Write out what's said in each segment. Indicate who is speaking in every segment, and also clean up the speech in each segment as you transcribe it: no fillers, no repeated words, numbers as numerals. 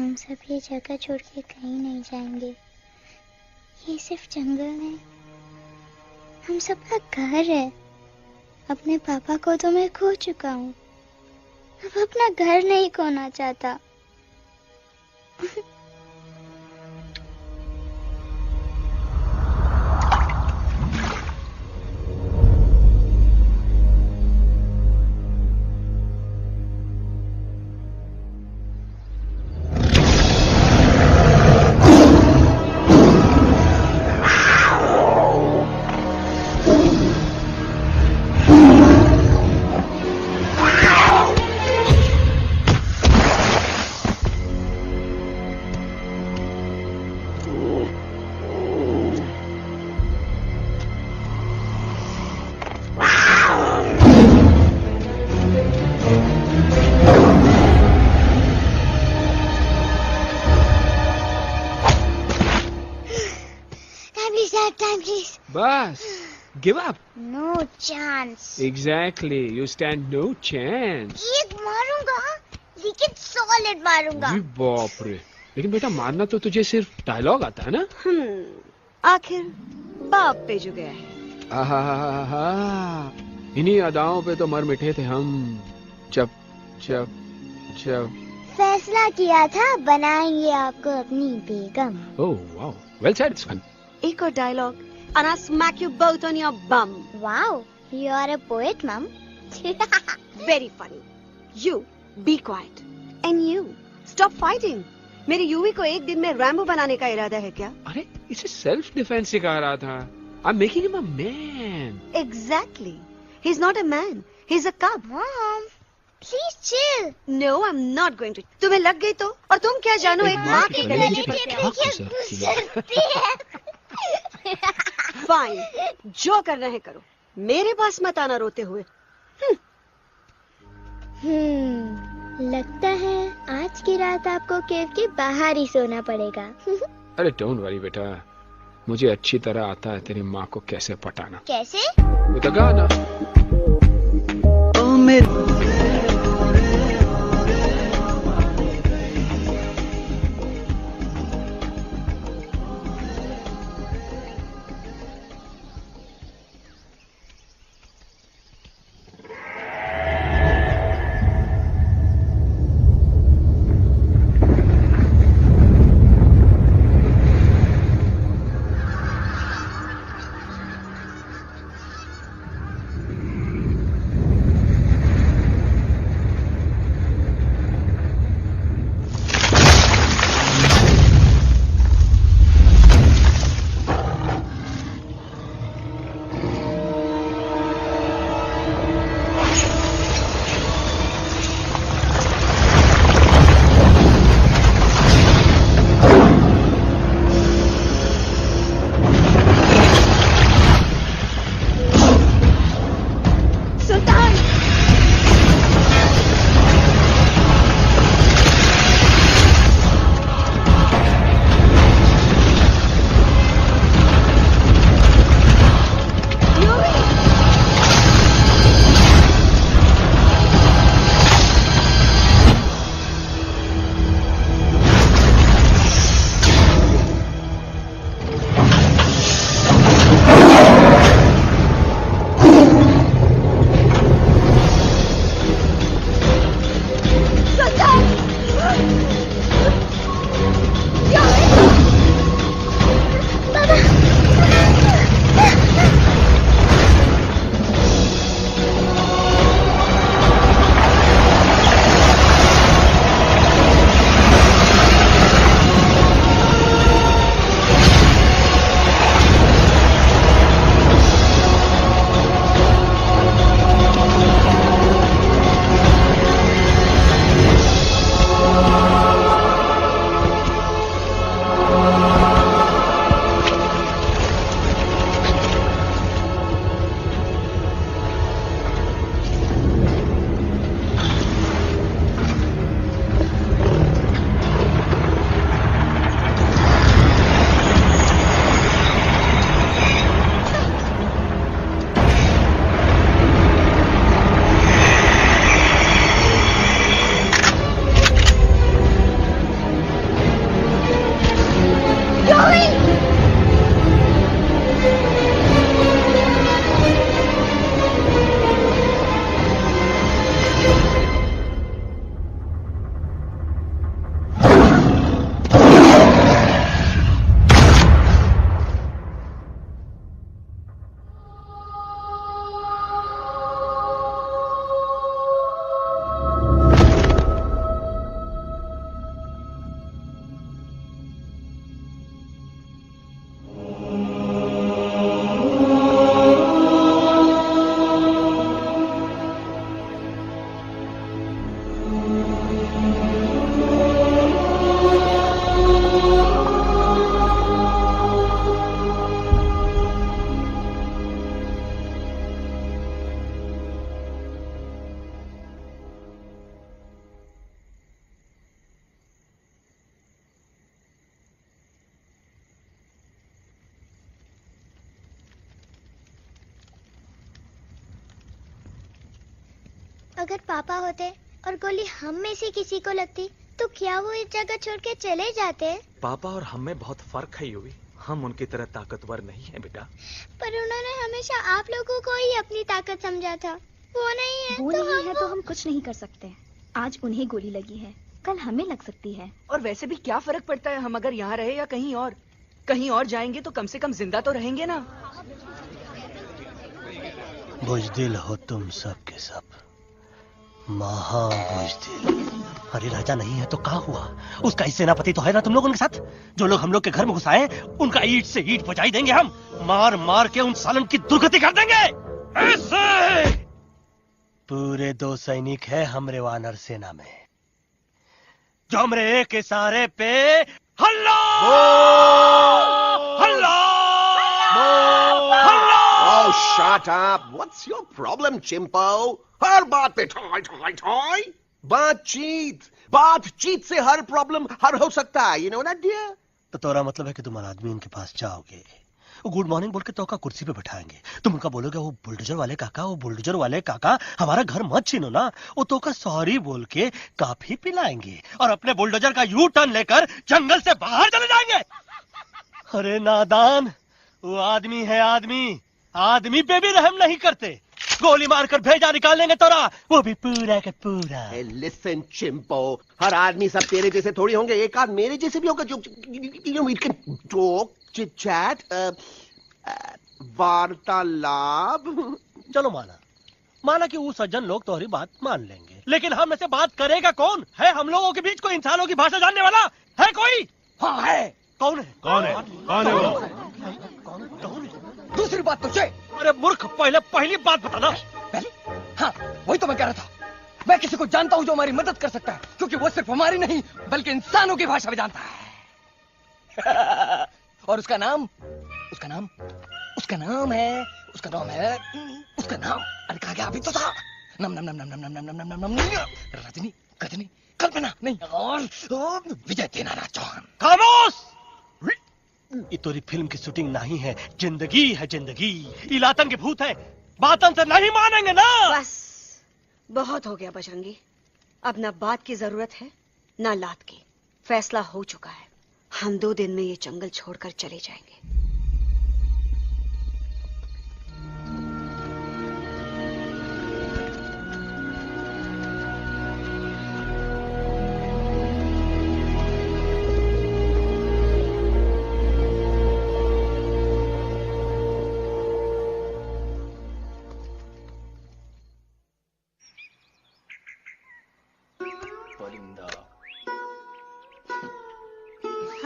Speaker 1: हम सब ये जगह छोड़ के कहीं नहीं जाएंगे। ये सिर्फ जंगल है, हम सबका घर है। अपने पापा को तो मैं खो चुका हूँ, अब अपना घर नहीं खोना चाहता।
Speaker 2: बस, give up.
Speaker 1: No chance.
Speaker 2: Exactly, you stand no chance.
Speaker 1: एक मारूंगा, लेकिन सॉलिड मारूंगा।
Speaker 2: जी बाप रे, लेकिन बेटा मारना तो तुझे सिर्फ डायलॉग आता है ना?
Speaker 3: आखिर बाप पे जो गया है।
Speaker 2: आहा, इन्हीं अदाओं पे तो मर मिटे थे हम। जब जब जब
Speaker 1: फैसला किया था बनाएंगे आपको अपनी बेगम।
Speaker 2: ओह वाओ, वेल सेड सन।
Speaker 3: एक और dialogue and I'll smack you both on your bum.
Speaker 1: Wow, you are a poet, Mom.
Speaker 3: Very funny. You be quiet. And you stop fighting. मेरी यूवी को एक दिन में रैम्बो बनाने का इरादा है क्या?
Speaker 2: अरे इसे सेल्फ डिफेंस सिखा रहा था। I'm making him a man.
Speaker 3: Exactly. He's not a man. He's a cub.
Speaker 1: Mom, please chill.
Speaker 3: No, I'm not going to. तुम्हें लग गई तो? और तुम क्या जानो एक माँ के गले पर क्या? फाइन, जो करना है करो, मेरे पास मत आना रोते हुए।
Speaker 1: लगता है आज की रात आपको केव के बाहर ही सोना पड़ेगा।
Speaker 2: अरे डोंट वरी बेटा, मुझे अच्छी तरह आता है तेरी माँ को कैसे पटाना।
Speaker 1: कैसे?
Speaker 2: With a गाना।
Speaker 1: अगर पापा होते और गोली हम में से किसी को लगती तो क्या वो इस जगह छोड़ के चले जाते?
Speaker 4: पापा और हम में बहुत फर्क है यूवी। हम उनकी तरह ताकतवर नहीं है बेटा।
Speaker 1: पर उन्होंने हमेशा आप लोगों को ही अपनी ताकत समझा था। वो नहीं है
Speaker 5: वो
Speaker 1: तो
Speaker 5: नहीं है तो हम कुछ नहीं कर सकते। आज उन्हें गोली लगी है, कल हमें लग सकती है।
Speaker 6: और वैसे भी क्या फर्क पड़ता है हम अगर यहाँ रहे या कहीं और? कहीं और जाएंगे तो कम से कम जिंदा तो रहेंगे ना।
Speaker 7: बुजदिल हो तुम सब के सब, महाबुजदिल। अरे राजा नहीं है तो क्या हुआ? उसका ही सेनापति तो है ना तुम लोग उनके साथ। जो लोग हम लोग के घर में घुसाए उनका ईंट से ईंट बजाई देंगे हम। मार मार के उन सालन की दुर्गति कर देंगे। ऐसे पूरे 2 सैनिक है हमरे वानर सेना में जो हमरे एक इशारे पे हल्ला हल्ला हल्ला।
Speaker 8: Oh, shut up! What's your problem, Chimpo? हर बात पे ठोय ठोय ठोय। बातचीत से हर प्रॉब्लम हल हो सकता है, you know that, dear?
Speaker 7: तो तोरा मतलब है कि तुम आदमी उनके पास जाओगे, वो गुड मॉर्निंग बोल के तो का कुर्सी पे बैठाएंगे, तुम उनका बोलोगे वो बुलडोजर वाले काका हमारा घर मत छीनो ना। वो तो का सॉरी बोल के काफी पिलाएंगे और अपने बुलडोजर का यू टर्न लेकर जंगल से बाहर चले जाएंगे। अरे नादान, वो आदमी है आदमी पे भी रहम नहीं करते। गोली मारकर भेजा निकाल लेंगे तोरा, वो भी पूरा का पूरा।
Speaker 8: Hey, listen, Chimpo. हर आदमी सब तेरे जैसे थोड़ी होंगे, एक आध मेरे जैसे भी होगा जो you know, we can talk, chit chat, वार्तालाप।
Speaker 7: चलो माना कि वो सज्जन लोग तुम्हारी बात मान लेंगे, लेकिन हम में से बात करेगा कौन? है हम लोगों के बीच कोई इंसानों की भाषा जानने वाला है कोई? हाँ है। कौन है वो?
Speaker 6: दूसरी बात तो
Speaker 7: अरे मूर्ख, पहली बात बताना।
Speaker 6: पहले? हाँ, वही तो मैं कह रहा था। मैं किसी को जानता हूँ जो हमारी मदद कर सकता है, क्योंकि वो सिर्फ हमारी नहीं बल्कि इंसानों की भाषा भी जानता है। और उसका नाम है अरे कहा गया अभी तो था। नम रजनी गजनी कल्पना नहीं और विजय देनाराज चौहान।
Speaker 7: खामोश! ये तोरी फिल्म की शूटिंग नहीं है, जिंदगी है जिंदगी। इलातन के भूत है, बातन से नहीं मानेंगे ना।
Speaker 3: बस बहुत हो गया बजरंगी। अब ना बात की जरूरत है ना लात की। फैसला हो चुका है, हम 2 दिन में ये जंगल छोड़कर चले जाएंगे।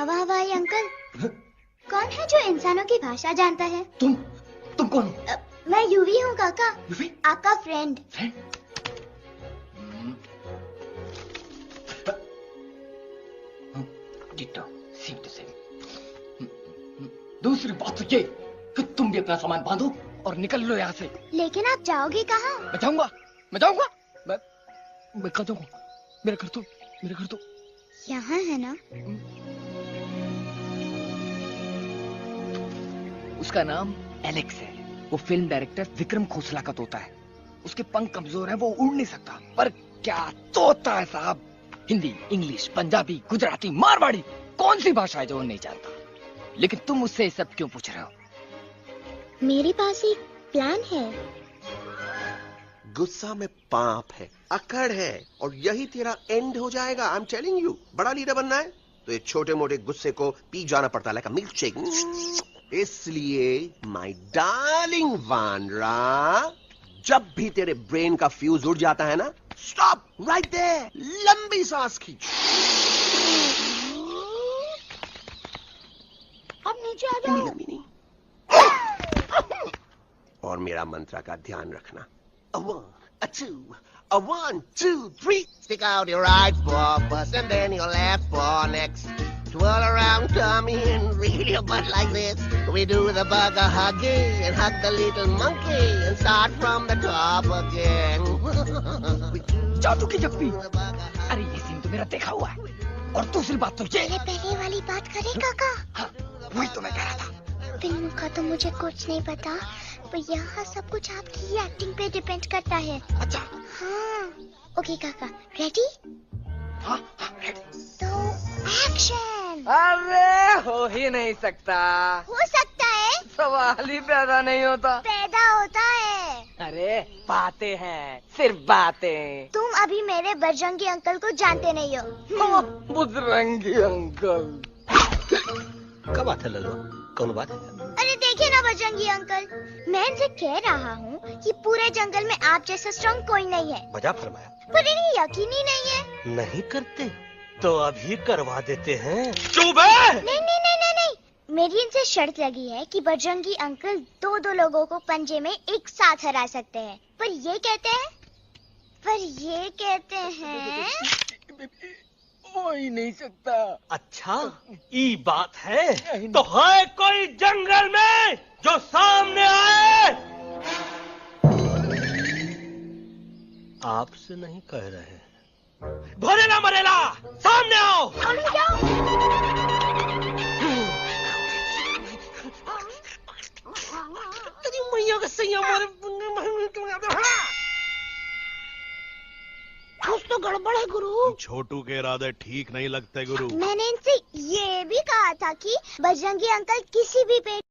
Speaker 1: हवाई अंकल, कौन है जो इंसानों की भाषा जानता है?
Speaker 6: तुम कौन?
Speaker 1: मैं यूवी हूँ काका, आपका फ्रेंड।
Speaker 6: दूसरी बात तो ये कि तुम भी अपना सामान बांधो और निकल लो यहाँ से।
Speaker 1: लेकिन आप जाओगे कहाँ?
Speaker 6: मैं जाऊंगा मैं कहाँ जाऊंगा? मेरा घर तो
Speaker 1: यहाँ है ना?
Speaker 6: उसका नाम एलेक्स है। वो फिल्म डायरेक्टर विक्रम खोसला का तोता है। उसके पंख कमजोर हैं, वो उड़ नहीं सकता, पर क्या तोता है साहब। हिंदी, इंग्लिश, पंजाबी, गुजराती, मारवाड़ी, कौन सी भाषा है जो वो नहीं जानता? लेकिन तुम उससे सब क्यों पूछ रहे हो?
Speaker 1: मेरे पास एक प्लान है।
Speaker 8: गुस्सा में पाप है, अकड़ है, और यही तेरा एंड हो जाएगा। आई एम टेलिंग यू। बड़ा लीडर बनना है तो ये छोटे मोटे गुस्से को पी जाना पड़ता है, लाइक अ मिल्क शेक। इसलिए माय डार्लिंग वानरा, जब भी तेरे ब्रेन का फ्यूज उड़ जाता है ना, स्टॉप राइट देयर, लंबी सांस खींच।
Speaker 1: अब नीचे आ जाओ।
Speaker 8: लंबी नहीं। और मेरा मंत्र का ध्यान रखना। A 1, a 2, a 1, 2, 3. Stick out your right paw first and then your left paw next. Twirl around, tummy and reel your butt like this. We do the bugger huggy and hug the little monkey and start from the top again.
Speaker 6: जादू की जप्पी। अरे ये scene तो मेरा देखा हुआ है। और दूसरी बात तो ये
Speaker 1: पहले वाली बात करें काका?
Speaker 6: हाँ, वही तो मैं कह रहा था।
Speaker 1: फिल्म का तो मुझे कुछ नहीं पता, पर यहाँ सब कुछ आपकी एक्टिंग पे डिपेंड करता है।
Speaker 6: अच्छा।
Speaker 1: हाँ। ओके काका, रेडी?
Speaker 6: हाँ हाँ रेडी।
Speaker 1: तो एक्शन।
Speaker 6: अरे हो ही नहीं सकता।
Speaker 1: हो सकता है।
Speaker 6: सवाल ही पैदा नहीं होता।
Speaker 1: पैदा होता है।
Speaker 6: अरे बातें हैं, सिर्फ बातें।
Speaker 1: तुम अभी मेरे बजरंगी अंकल को जानते नहीं हो।
Speaker 6: बजरंगी अंकल।
Speaker 7: क्या बात है लल्लू, कौन बात है?
Speaker 1: अरे देखिए ना बजरंगी अंकल, मैं इनसे कह रहा हूँ कि पूरे जंगल में आप जैसा स्ट्रॉन्ग कोई नहीं है।
Speaker 7: मजा फरमाया।
Speaker 1: पर इन्हें यकीन ही नहीं है।
Speaker 7: नहीं करते तो अभी करवा देते हैं।
Speaker 6: चुप है।
Speaker 1: नहीं नहीं नहीं नहीं नहीं, मेरी इनसे शर्त लगी है कि बजरंगी अंकल दो लोगों को पंजे में एक साथ हरा सकते हैं। पर ये कहते हैं
Speaker 6: हो ही नहीं सकता।
Speaker 7: अच्छा ये बात है तो है कोई जंगल में जो सामने आए? आपसे नहीं कह रहे। भरेला मरेला सामने आओ। मैया का सही हमारे
Speaker 1: कुछ तो गड़बड़ है गुरु।
Speaker 9: छोटू के इरादे ठीक नहीं लगते गुरु।
Speaker 1: मैंने इनसे ये भी कहा था कि बजरंगी अंकल किसी भी पेड़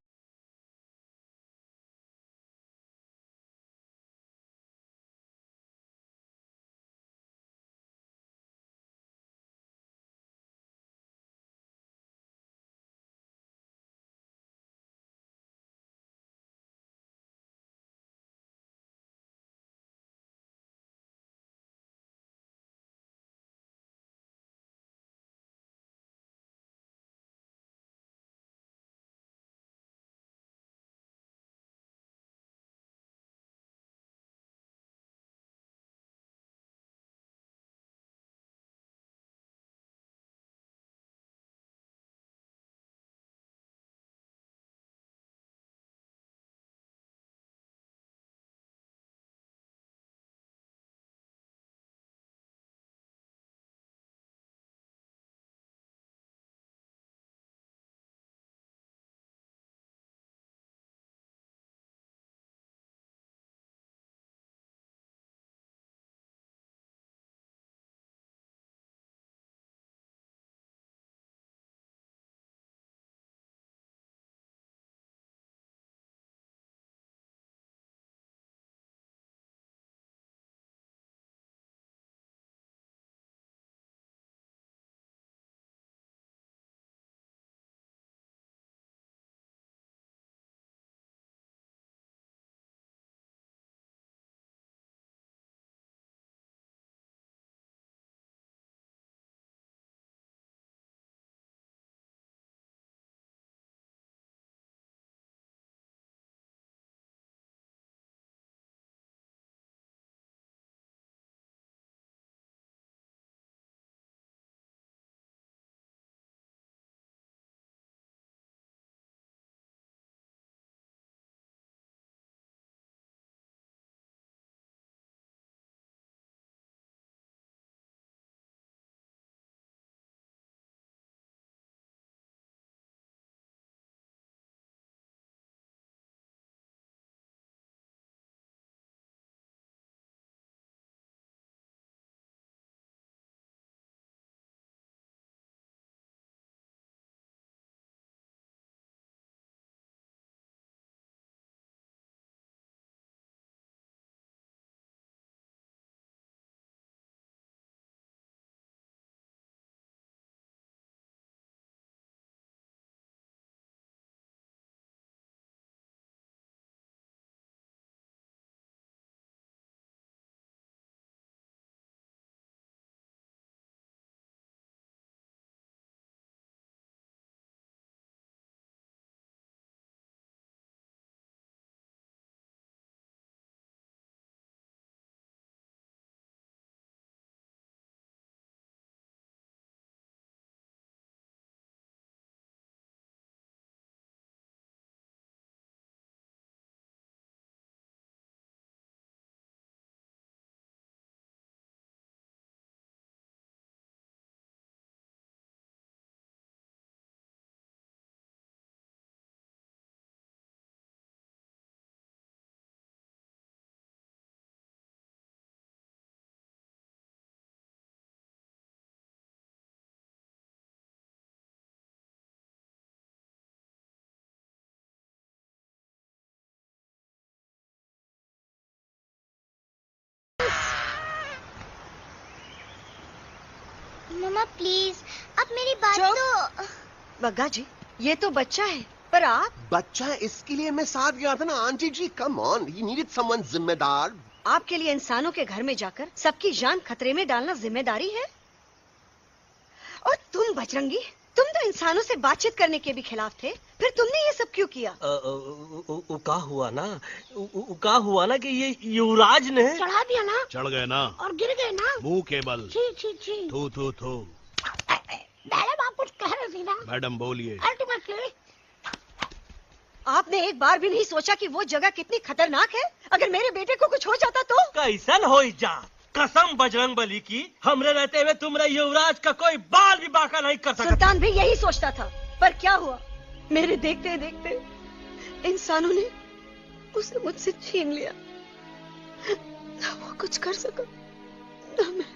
Speaker 1: मम्मा प्लीज, आप मेरी बात
Speaker 3: चुप।
Speaker 1: तो।
Speaker 3: बग्गा जी, ये तो बच्चा है, पर आप
Speaker 8: बच्चा है, इसके लिए मैं साथ गया था ना आंटी जी। Come on, he needed someone जिम्मेदार।
Speaker 3: आपके लिए इंसानों के घर में जाकर सबकी जान खतरे में डालना जिम्मेदारी है? और तुम बजरंगी, तुम तो इंसानों से बातचीत करने के भी खिलाफ थे, फिर तुमने ये सब क्यों किया?
Speaker 7: का हुआ ना कि ये युवराज ने
Speaker 10: चढ़ा दिया ना,
Speaker 9: चढ़ गए ना
Speaker 10: और गिर गए ना।
Speaker 9: मुंह के बल।
Speaker 10: छी छी छी।
Speaker 9: थू थू थू।
Speaker 10: मैडम आप कुछ कह रहे थे ना।
Speaker 9: मैडम बोलिए।
Speaker 10: अल्टीमेटली
Speaker 3: आपने एक बार भी नहीं सोचा कि वो जगह कितनी खतरनाक है? अगर मेरे बेटे को कुछ हो जाता तो?
Speaker 7: कैसन हो जा, कसम बजरंग बली की, हमरे रहते हुए तुमरे युवराज का कोई बाल भी बाका नहीं कर सकता।
Speaker 3: सुल्तान भी यही सोचता था, पर क्या हुआ? मेरे देखते देखते इंसानों ने उसे मुझसे छीन लिया। ना वो कुछ कर सका, ना मैं।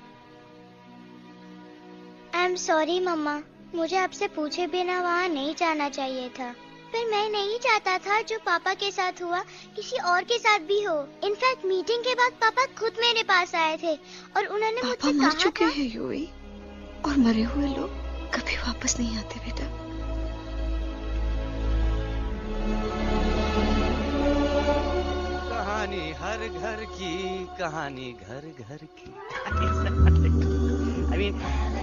Speaker 1: आई एम सॉरी मम्मा, मुझे आपसे पूछे बिना वहाँ नहीं जाना चाहिए था। पर मैं नहीं चाहता था जो पापा के साथ हुआ किसी और के साथ भी हो। इनफैक्ट मीटिंग के बाद पापा खुद मेरे पास आए थे और उन्होंने मुझसे
Speaker 3: मर
Speaker 1: कहा
Speaker 3: चुके
Speaker 1: था
Speaker 3: हैं यूवी, और मरे हुए लोग कभी वापस नहीं आते बेटा।
Speaker 6: कहानी हर घर की, कहानी घर घर की। I mean,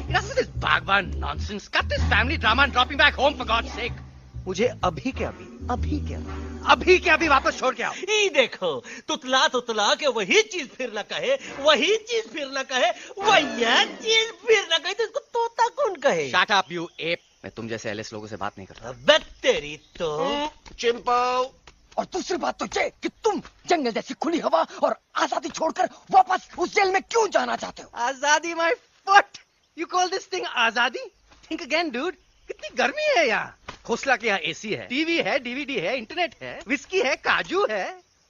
Speaker 6: enough of this Bhagwan nonsense. Cut this family drama and drop me back home for God's sake. मुझे अभी के अभी वापस छोड़ के आओ।
Speaker 7: ई देखो, तुतला तुतला के वही चीज फिर न कहे, वही चीज फिर न कहे, वही चीज फिर न कहे, तो इसको तोता कौन कहे?
Speaker 6: Shut up, you ape. मैं तुम जैसे एलिस लोगों से बात नहीं करता।
Speaker 7: अबे तेरी तो।
Speaker 8: चिंपो।
Speaker 6: और दूसरी बात तो ये कि तुम जंगल जैसी खुली हवा और आजादी छोड़कर वापस उस जेल में क्यों जाना चाहते हो? आजादी my foot. You call this thing आजादी? Think again, dude. कितनी गर्मी है यहाँ। खोसला के यहाँ एसी है, टीवी है, डीवीडी है, इंटरनेट है, विस्की है, काजू है,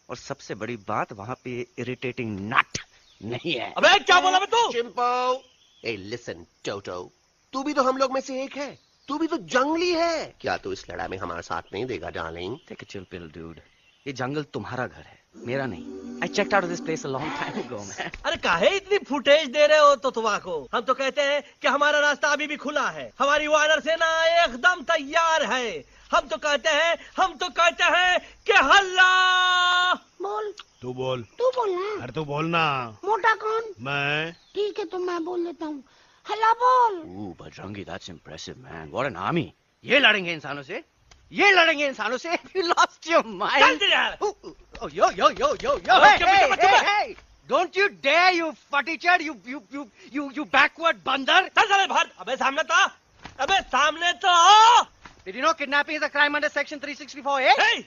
Speaker 6: और सबसे बड़ी बात वहाँ पे इरिटेटिंग नट नहीं है।
Speaker 7: अबे क्या बोला मैं तू?
Speaker 8: चिंपो। ए लिसन टोटो, तू भी तो हम लोग में से एक है। तू भी तो जंगली है। क्या तू इस लड़ाई में हमारा साथ नहीं देगा darling?
Speaker 6: Take a chill pill, dude. ये जंगल तुम्हारा घर है, मेरा नहीं। I checked out of this place a long time ago, man.
Speaker 7: अरे काहे इतनी फुटेज दे रहे हो तो तुम्हारा? हम तो कहते हैं कि हमारा रास्ता अभी भी खुला है, हमारी वानर सेना एकदम तैयार है। हम तो कहते हैं कि हल्ला।
Speaker 10: बोल।
Speaker 9: तू बोल।
Speaker 10: तू बोलना।
Speaker 9: अरे तू बोलना।
Speaker 10: मोटा कौन?
Speaker 9: मैं।
Speaker 10: ठीक है तो मैं बोल लेता हूँ। हल्ला बोल।
Speaker 6: Bajrangi, that's impressive, man. What an army. ये लड़ेंगे इंसानों से? ये लड़ेंगे इंसानों से? You lost your mind. Oh, yo. Hey. Don't you dare, you footy-chad, you backward बंदर.
Speaker 7: चल चल भाग। अबे सामने तो आओ।
Speaker 6: Did you know kidnapping is a crime under section 364A?
Speaker 7: Hey,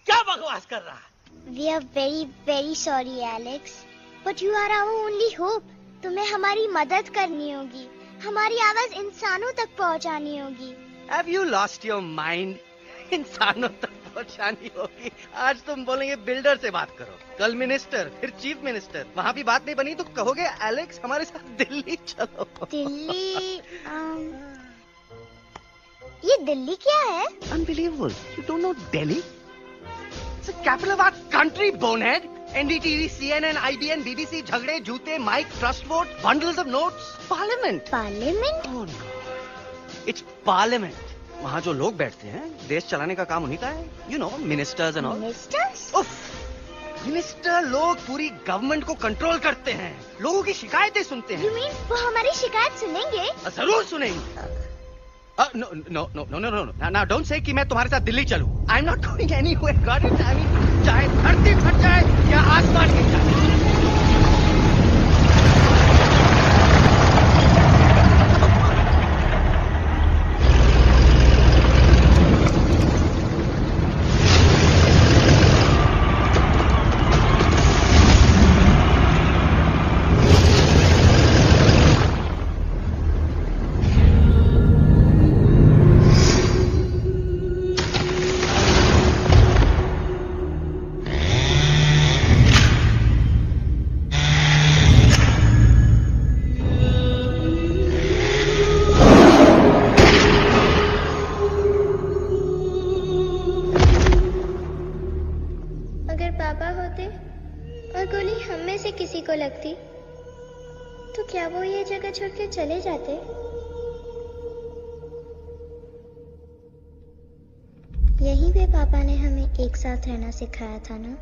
Speaker 7: क्या बकवास कर रहा है?
Speaker 1: We are very very sorry Alex, but you are our only hope. तुम्हें हमारी मदद करनी होगी, हमारी आवाज इंसानों तक पहुंचानी होगी।
Speaker 6: Have you lost your mind? इंसानों तक पहुंचानी होगी। आज तुम बोलेंगे बिल्डर से बात करो, कल मिनिस्टर, फिर चीफ मिनिस्टर। वहाँ भी बात नहीं बनी तो कहोगे एलेक्स हमारे साथ दिल्ली चलो।
Speaker 1: दिल्ली? ये दिल्ली क्या है?
Speaker 6: Unbelievable. You don't know Delhi? It's the capital of our country, bonehead. NDTV, CNN, IBN, BBC, झगड़े, जूते, mic, trust vote, bundles of notes, parliament.
Speaker 1: Parliament?
Speaker 6: Oh no. It's parliament. वहाँ जो लोग बैठते हैं, देश चलाने का काम उन्हीं का है। You know, ministers and all.
Speaker 1: Ministers?
Speaker 6: उफ, मिनिस्टर लोग पूरी गवर्नमेंट को कंट्रोल करते हैं, लोगों की शिकायतें सुनते हैं।
Speaker 1: You mean वो हमारी शिकायत सुनेंगे?
Speaker 6: जरूर सुनेंगे। No. Now don't say कि मैं तुम्हारे साथ दिल्ली चलूं. I'm not going anywhere. Got it? I mean, चाहे धरती फट जाए या आसमान गिर जाए।
Speaker 1: अगर पापा होते और गोली हम में से किसी को लगती तो क्या वो ये जगह छोड़ के चले जाते? यहीं पे पापा ने हमें एक साथ रहना सिखाया था ना।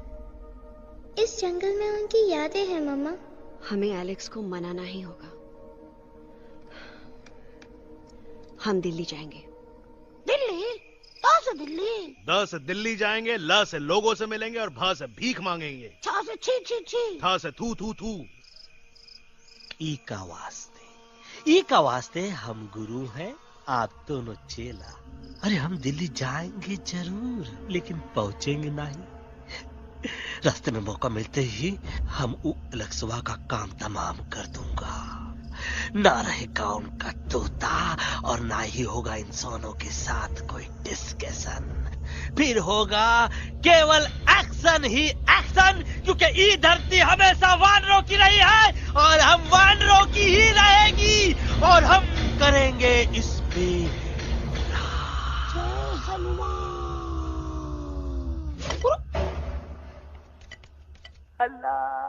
Speaker 1: इस जंगल में उनकी यादें हैं मम्मा।
Speaker 3: हमें एलेक्स को मनाना ही होगा। हम दिल्ली जाएंगे।
Speaker 10: दिल्ली? कहाँ से दिल्ली?
Speaker 9: द से दिल्ली जाएंगे, ल से लोगों से मिलेंगे और भ से भीख मांगेंगे।
Speaker 10: छ से छी छी छी।
Speaker 9: थ से थू थू थू।
Speaker 7: ई का वास्ते हम गुरु हैं, आप दोनों चेला। अरे हम दिल्ली जाएंगे जरूर, लेकिन पहुंचेंगे नहीं। रास्ते में मौका मिलते ही हम अलक्सवा का काम तमाम कर दूंगा। ना रहेगा उनका तोता और ना ही होगा इंसानों के साथ कोई डिस्कशन। फिर होगा केवल एक्शन ही एक्शन, क्योंकि ये धरती हमेशा वानरों की रही है और हम वानरों की ही रहेगी और हम करेंगे इस पे
Speaker 10: जय हनुमान।
Speaker 7: अल्लाह।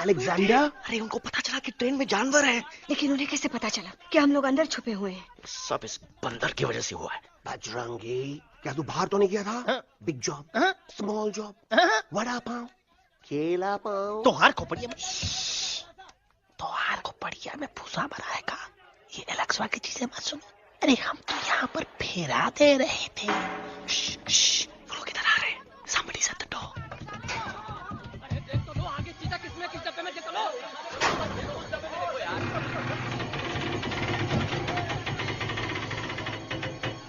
Speaker 7: अलेक्जेंडर।
Speaker 6: अरे उनको पता चला कि ट्रेन में जानवर है।
Speaker 3: लेकिन उन्हें कैसे पता चला कि हम लोग अंदर छुपे हुए हैं?
Speaker 6: सब इस बंदर की वजह से हुआ है।
Speaker 8: बजरंगी, क्या तू बाहर तो नहीं गया था?
Speaker 7: हाँ?
Speaker 8: बिग जॉब,
Speaker 7: हाँ?
Speaker 8: स्मॉल जॉब,
Speaker 7: हाँ?
Speaker 8: वड़ा पाव, केला पाव।
Speaker 7: तो हार खोपड़िया में, तो हार खोपड़िया में भूसा बनाएगा। ये एलेक्सा की चीजें मत सुनो। अरे हम तो यहाँ पर फेरा दे रहे थे।
Speaker 6: वो लोग इधर आ रहे हैं। Somebody's at the door.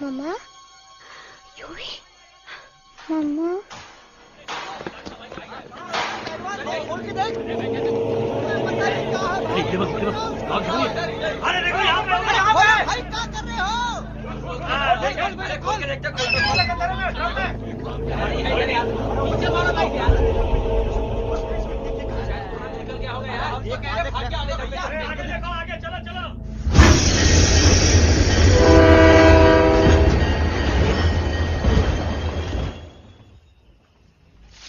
Speaker 1: मम्मा, मम्मा,
Speaker 7: अरे देखो यहाँ पे भाई क्या कर रहे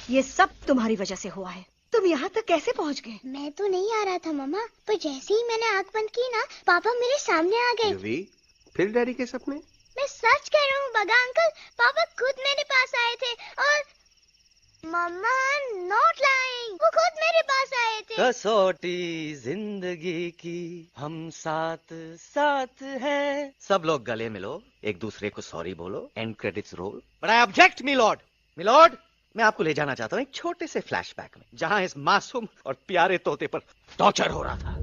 Speaker 3: ये सब तुम्हारी वजह से हुआ है। तुम यहाँ तक कैसे पहुँच गए?
Speaker 1: मैं तो नहीं आ रहा था मम्मा, पर जैसे ही मैंने आंख बंद की ना, पापा मेरे सामने आ गए।
Speaker 8: युवी, फिर डैडी के सपने?
Speaker 1: मैं सच कह रहा हूँ बगा अंकल, पापा खुद मेरे पास आए थे और मम्मा नॉट लाइंग, वो खुद मेरे पास आए थे।
Speaker 6: कसौटी जिंदगी की हम साथ साथ हैं। सब लोग गले मिलो, एक दूसरे को सॉरी बोलो, and credits roll. But I object milord. Milord, मैं आपको ले जाना चाहता हूँ एक छोटे से फ्लैशबैक में, जहां इस मासूम और प्यारे तोते पर टॉर्चर हो रहा था।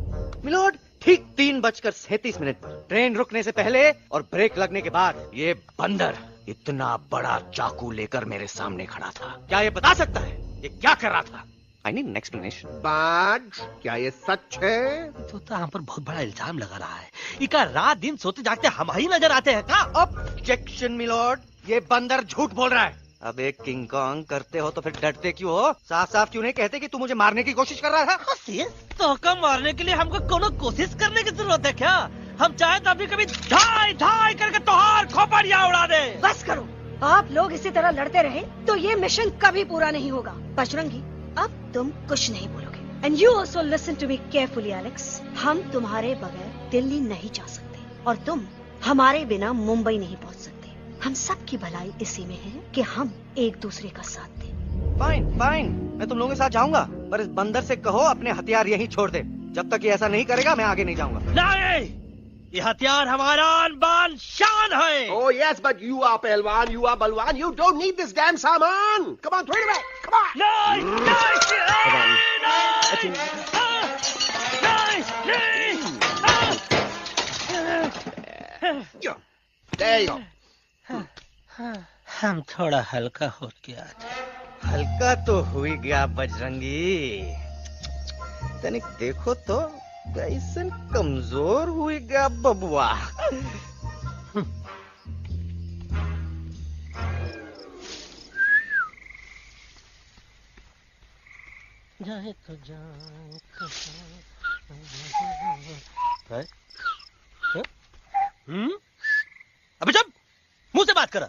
Speaker 6: मिलॉर्ड, ठीक 3:37 पर ट्रेन रुकने से पहले और ब्रेक लगने के बाद ये बंदर इतना बड़ा चाकू लेकर मेरे सामने खड़ा था। क्या ये बता सकता है ये क्या कर रहा था? I need an explanation.
Speaker 8: बाज, क्या ये सच है?
Speaker 7: तो हम पर बहुत बड़ा इल्जाम लगा रहा है। इका रात दिन सोते जागते हम ही नजर आते हैं का?
Speaker 6: ऑब्जेक्शन मिलॉर्ड, ये बंदर झूठ बोल रहा है। अब एक किंग कॉन्ग करते हो तो फिर डरते क्यों हो? साफ साफ क्यों नहीं कहते कि तू मुझे मारने की कोशिश कर रहा था?
Speaker 7: तो कम मारने के लिए हमको कोनो कोशिश करने की जरूरत है क्या? हम चाहे तो अभी कभी धाई धाई करके तोहार खोपड़िया उड़ा दे।
Speaker 3: बस करो, आप लोग इसी तरह लड़ते रहे तो ये मिशन कभी पूरा नहीं होगा। बजरंगी, अब तुम कुछ नहीं बोलोगे। And you also listen to me carefully Alex. हम तुम्हारे बगैर दिल्ली नहीं जा सकते और तुम हमारे बिना मुंबई नहीं पहुंच सकते। हम सब की भलाई इसी में है कि हम एक दूसरे का साथ दें।
Speaker 6: फाइन फाइन, मैं तुम लोगों के साथ जाऊंगा, पर इस बंदर से कहो अपने हथियार यहीं छोड़ दे। जब तक ये ऐसा नहीं करेगा मैं आगे नहीं जाऊंगा।
Speaker 7: नहीं, ये हथियार हमारा आन-बान शान है।
Speaker 8: Oh yes, but you are पहलवान, you are बलवान, you don't need this damn सामान. Come on, throw it away. Come on. There you go.
Speaker 7: हम थोड़ा हल्का हो गया था।
Speaker 6: हल्का तो हुई गया बजरंगी, तनिक देखो तो कैसन कमजोर हुई गया बबुआ।
Speaker 7: जाए तो जाए अबे जब मुंह से बात करा।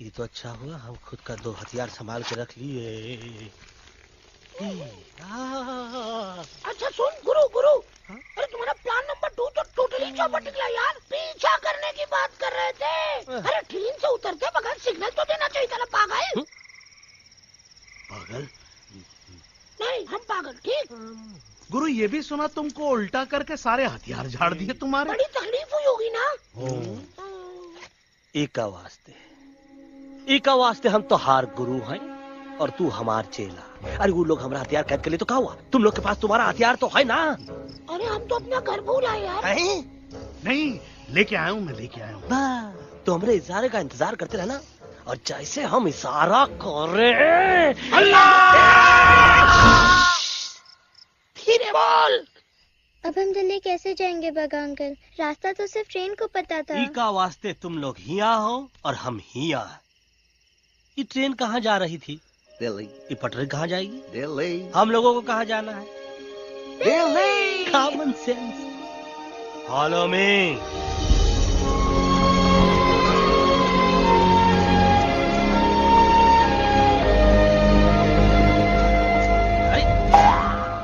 Speaker 7: ये तो अच्छा हुआ हम खुद का 2 हथियार संभाल के रख लिए।
Speaker 10: अच्छा सुन गुरु गुरु, अरे तुम्हारा प्लान नंबर 2 तो टोटली चौपट निकला यार। पीछा करने की बात कर रहे थे। अरे ट्रेन से उतरते बगैर सिग्नल तो देना चाहिए था ना पागल।
Speaker 7: पागल
Speaker 10: नहीं, हम पागल, ठीक।
Speaker 9: गुरु, ये भी सुना तुमको उल्टा करके सारे हथियार झाड़ दिए तुम्हारे।
Speaker 10: बड़ी तकलीफ हुई होगी ना।
Speaker 7: एका वास्ते हम तो हार गुरु हैं और तू हमार चेला। अरे वो लोग हमारा हथियार कैद कर ले तो क्या हुआ? तुम लोग के पास तुम्हारा हथियार तो है ना।
Speaker 10: अरे हम तो अपना घर भूल आए यार।
Speaker 9: नहीं, लेके आया हूँ, मैं लेके आया हूँ।
Speaker 7: तो हमारे इशारे का इंतजार करते रहना, और जैसे हम इशारा कर रहे अल्लाह
Speaker 10: धीरे बोल।
Speaker 1: अब हम दिल्ली कैसे जाएंगे बगा अंकल? रास्ता तो सिर्फ ट्रेन को पता था।
Speaker 7: का वास्ते तुम लोग हिया हो और हम हिया। ये ट्रेन कहाँ जा रही थी?
Speaker 8: दिल्ली।
Speaker 7: ये पटरी कहाँ जाएगी?
Speaker 8: दिल्ली।
Speaker 7: हम लोगों को कहाँ जाना है?
Speaker 8: Delhi.
Speaker 7: Common sense. Follow me.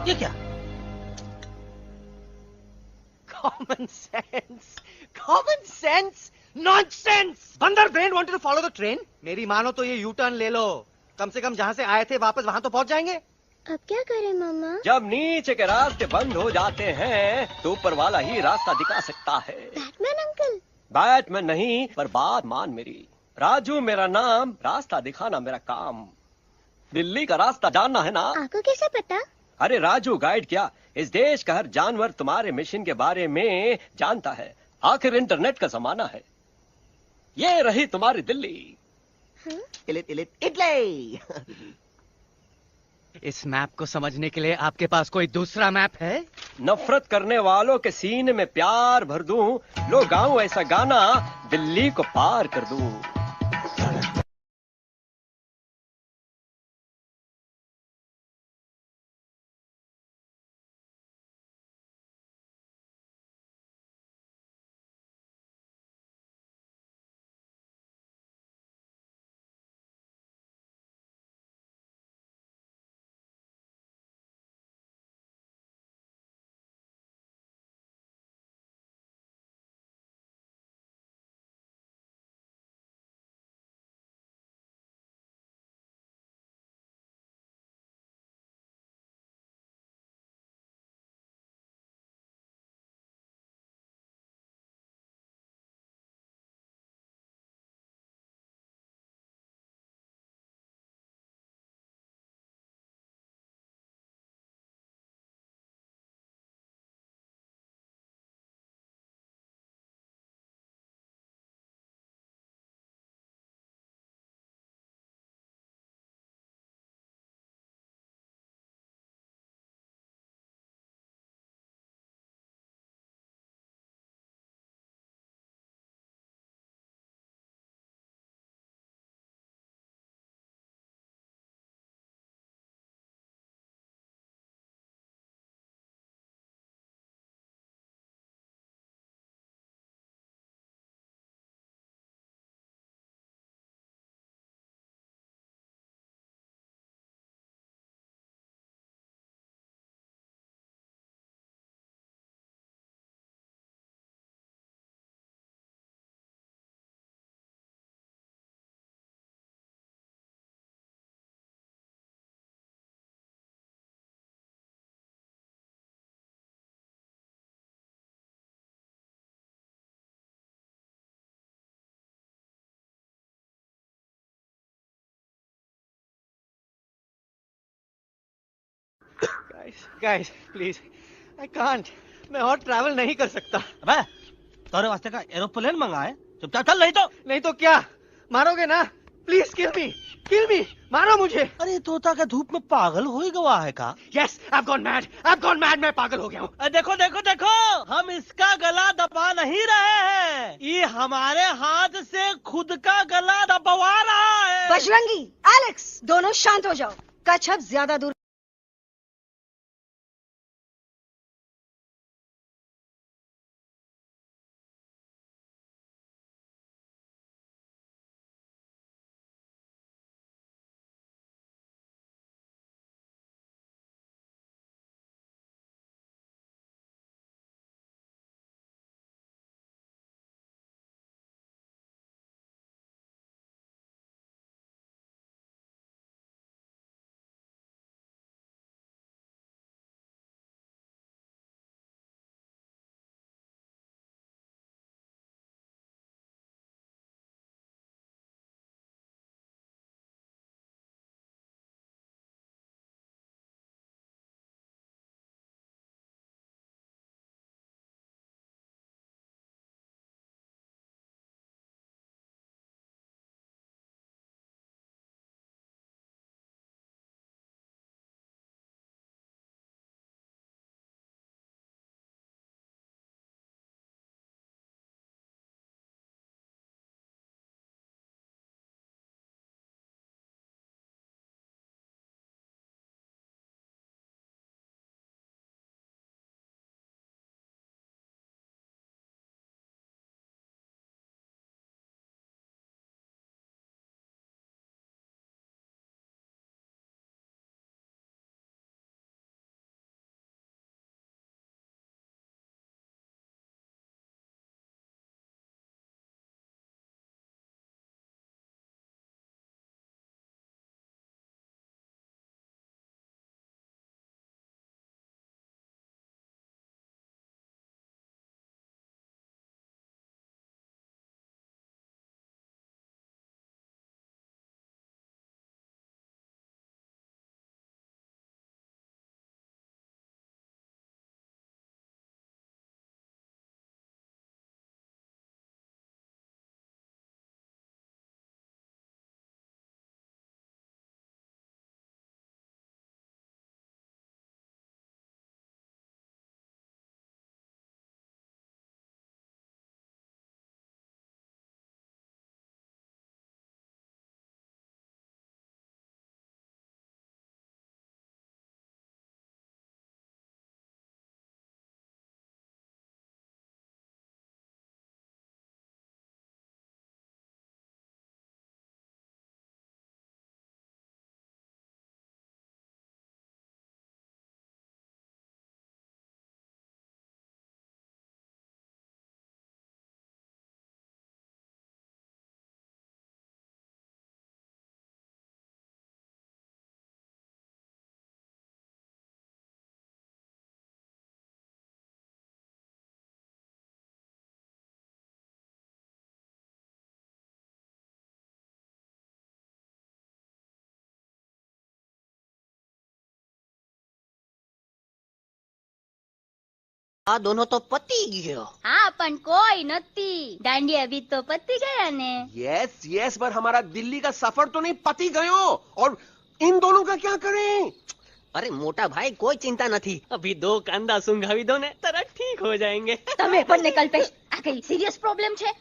Speaker 7: ये क्या?
Speaker 11: Common sense. Common sense. Nonsense. बंदर brain wanted to follow the train. मेरी मानो तो ये U turn ले लो. कम से कम जहाँ से आए थे वापस वहाँ तो पहुँच जाएंगे.
Speaker 1: अब क्या करें मामा?
Speaker 12: जब नीचे के रास्ते बंद हो जाते हैं तो ऊपर वाला ही रास्ता दिखा सकता है.
Speaker 1: Batman uncle.
Speaker 12: बैटमैन नहीं, पर बात मान मेरी. राजू मेरा नाम, रास्ता दिखाना मेरा काम. दिल्ली का रास्ता जानना है ना?
Speaker 1: आपको कैसे पता?
Speaker 12: अरे राजू गाइड क्या, इस देश का हर जानवर तुम्हारे मिशन के बारे में जानता है. आखिर इंटरनेट का जमाना है. ये रही तुम्हारी दिल्ली.
Speaker 11: इटली. इस मैप को समझने के लिए आपके पास कोई दूसरा मैप है?
Speaker 12: नफरत करने वालों के सीने में प्यार भर दूं, लो गाऊं ऐसा गाना, दिल्ली को पार कर दूं.
Speaker 11: Guys, please. I can't. मैं और ट्रैवल नहीं कर सकता.
Speaker 7: अबे, तोरे वास्ते का एरोप्लेन मंगाए? चुपचाप चल, नहीं तो
Speaker 11: क्या? मारोगे ना? प्लीज किल मी, मारो मुझे.
Speaker 7: अरे तोता का धूप में पागल हो ही गवा है का?
Speaker 11: Yes, I've gone mad. मैं पागल हो गया हूँ.
Speaker 7: देखो, हम इसका गला दबा नहीं रहे हैं. ये हमारे हाथ से खुद का गला दबवा रहा है.
Speaker 3: बजरंगी, एलेक्स, दोनों शांत हो जाओ. कच्छप ज्यादा दूर
Speaker 11: આ દોનો તો પતી ગયો.
Speaker 1: हाँ पण कोई नती दांडिया भी तो पति गया ने.
Speaker 8: यस यस, पर हमारा दिल्ली का सफर तो नहीं पति गयो. और इन दोनों का क्या करें?
Speaker 11: અરે મોટા ભાઈ કોઈ ચિંતા નથી. અભી દો કાંદા સુંઘાવી દો ને તરત ઠીક હો જાયેંગે.
Speaker 5: તમે પણ ને કલ્પેશ આ કઈ સિરિયસ પ્રોબ્લેમ છે?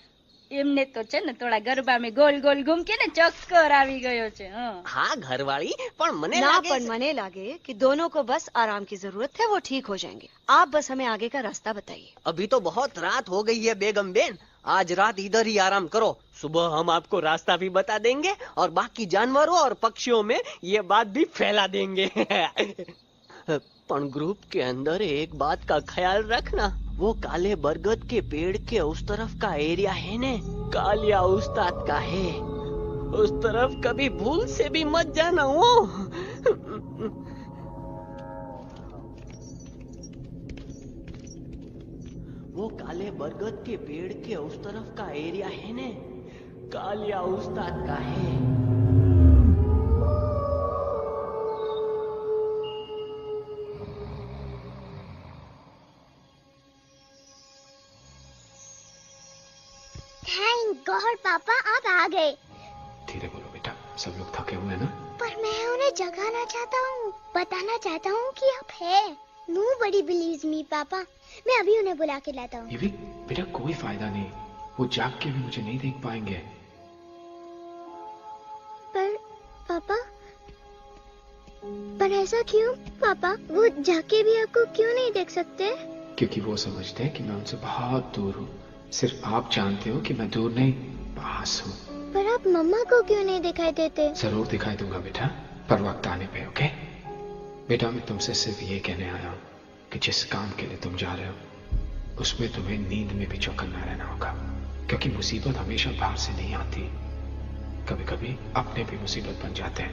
Speaker 5: એમને તો છે ને થોડા ગરબામાં ગોલ ગોલ ઘૂમ કે ને ચક્કર આવી ગયો છે.
Speaker 11: હા ઘરવાળી, પણ મને
Speaker 3: ना
Speaker 11: લાગે
Speaker 3: पर मने लागे कि दोनों को बस आराम की जरूरत है, वो ठीक हो जाएंगे. आप बस हमें आगे का रास्ता बताइए.
Speaker 11: अभी तो बहुत रात हो गई है बेगम बेन. आज रात इधर ही आराम करो. सुबह हम आपको रास्ता भी बता देंगे और बाकी जानवरों और पक्षियों में ये बात भी फैला देंगे. पण ग्रुप के अंदर एक बात का ख्याल रखना, वो काले बरगद के पेड़ के उस तरफ का एरिया है ने कालिया उस्ताद का है. उस तरफ कभी भूल से भी मत जाना. वो काले बरगद के पेड़ के उस तरफ का एरिया है ने कालिया उस्ताद का है.
Speaker 1: थैंक गॉड पापा आप आ गए.
Speaker 2: धीरे बोलो बेटा, सब लोग थके हुए हैं ना.
Speaker 1: पर मैं उन्हें जगाना चाहता हूँ, बताना चाहता हूँ कि आप है. Nobody believes me पापा. मैं अभी उन्हें बुला के लाता हूँ.
Speaker 2: ये भी बेटा कोई फायदा नहीं, वो जाग के भी मुझे नहीं देख पाएंगे.
Speaker 1: पर पापा, पर ऐसा क्यों पापा? वो जाके भी आपको क्यों नहीं देख सकते?
Speaker 2: क्योंकि वो समझते हैं कि मैं उनसे बहुत दूर हूँ. सिर्फ आप जानते हो कि मैं दूर नहीं, पास हूँ.
Speaker 1: पर आप मम्मा को क्यों नहीं दिखाई देते?
Speaker 2: जरूर दिखाई दूंगा बेटा, पर वक्त आने पे. ओके बेटा, मैं तुमसे सिर्फ ये कहने आया हूँ कि जिस काम के लिए तुम जा रहे हो उसमें तुम्हें नींद में भी चौकन्ना रहना होगा. क्योंकि मुसीबत हमेशा बाहर से नहीं आती, कभी कभी अपने भी मुसीबत बन जाते हैं.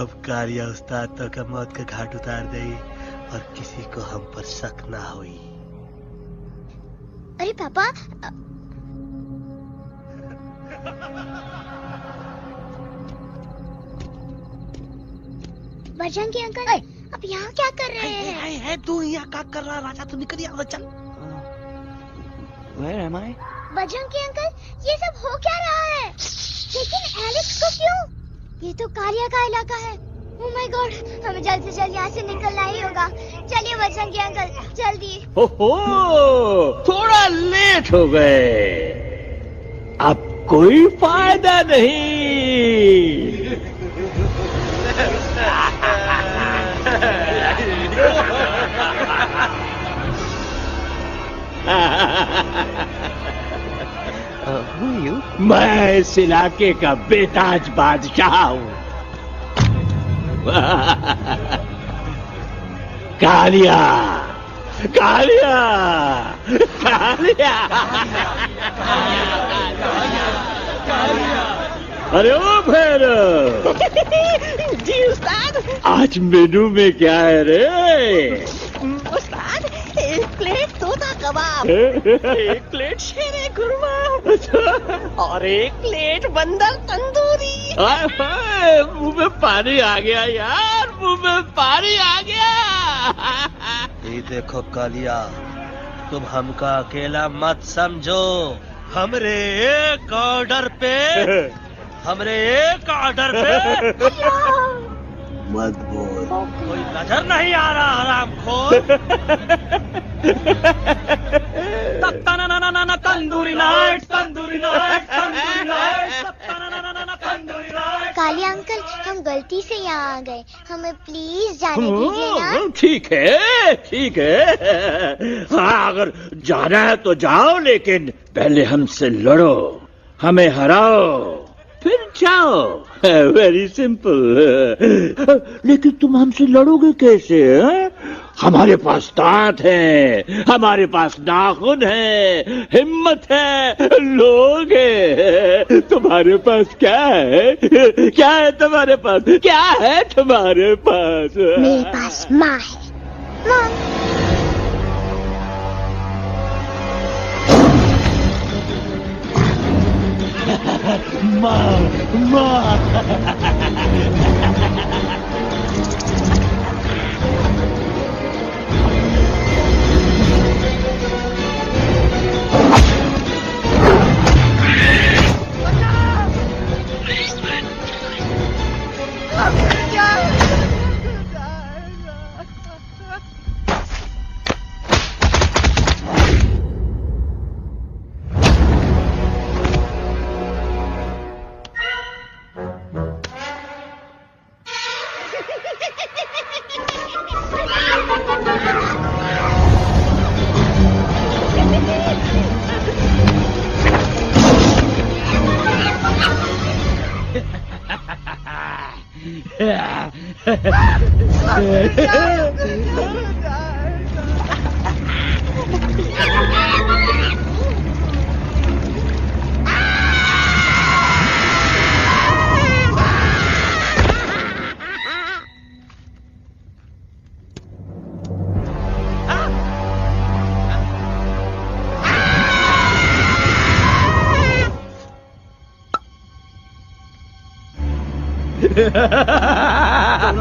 Speaker 7: अब कालिया उस्ताद तो का मौत का घाट उतार दे और किसी को हम पर शक ना हुई.
Speaker 1: अरे पापा, बजरंगी अंकल अब यहाँ क्या कर रहे हैं?
Speaker 7: है तू यहाँ क्या कर रहा? राजा तू निकल यहाँ चल.
Speaker 11: Where am I?
Speaker 1: Bajrangi uncle, ये सब हो क्या रहा है? लेकिन एलेक्स को क्यों? ये तो कालिया का इलाका है. ओह माय गॉड, हमें जल्द से जल्द यहाँ से निकलना ही होगा. चलिए बजरंगी अंकल, जल्दी.
Speaker 13: ओहो, थोड़ा लेट हो गए. अब कोई फायदा नहीं. मैं इस इलाके का बेताज बादशाह हूँ. कालिया, कालिया, कालिया. अरे ओ फिर
Speaker 11: जी उस्ताद,
Speaker 13: आज मेनू में क्या है रे?
Speaker 11: उस्ताद, एक प्लेट तोता कबाब, एक प्लेट शेरे खुरमा और एक प्लेट बंदर तंदूरी.
Speaker 13: हाय हाय, मुंह में पानी आ गया यार, मुंह में पानी आ गया.
Speaker 7: ये देखो कालिया, तुम हमका अकेला मत समझो. हमरे एक ऑर्डर पे
Speaker 13: मत बोल.
Speaker 7: कोई नजर नहीं आ रहा हरामखोर. Tandoori night, tandoori night, tandoori night, tandoori night.
Speaker 1: Kalia uncle, हम गलती से यहाँ आ गए, हमें प्लीज जाने दीजिए ना.
Speaker 13: ठीक है, ठीक है. हाँ, अगर जाना है तो जाओ, लेकिन पहले हमसे लड़ो, हमें हराओ, फिर जाओ. Very simple. लेकिन तुम हमसे लड़ोगे कैसे? हमारे पास दांत है, हमारे पास नाखून है, हिम्मत है, लोग है. तुम्हारे पास क्या है? क्या है तुम्हारे पास? क्या है तुम्हारे पास?
Speaker 1: मेरे पास माँ है. माँ.
Speaker 13: माँ, माँ.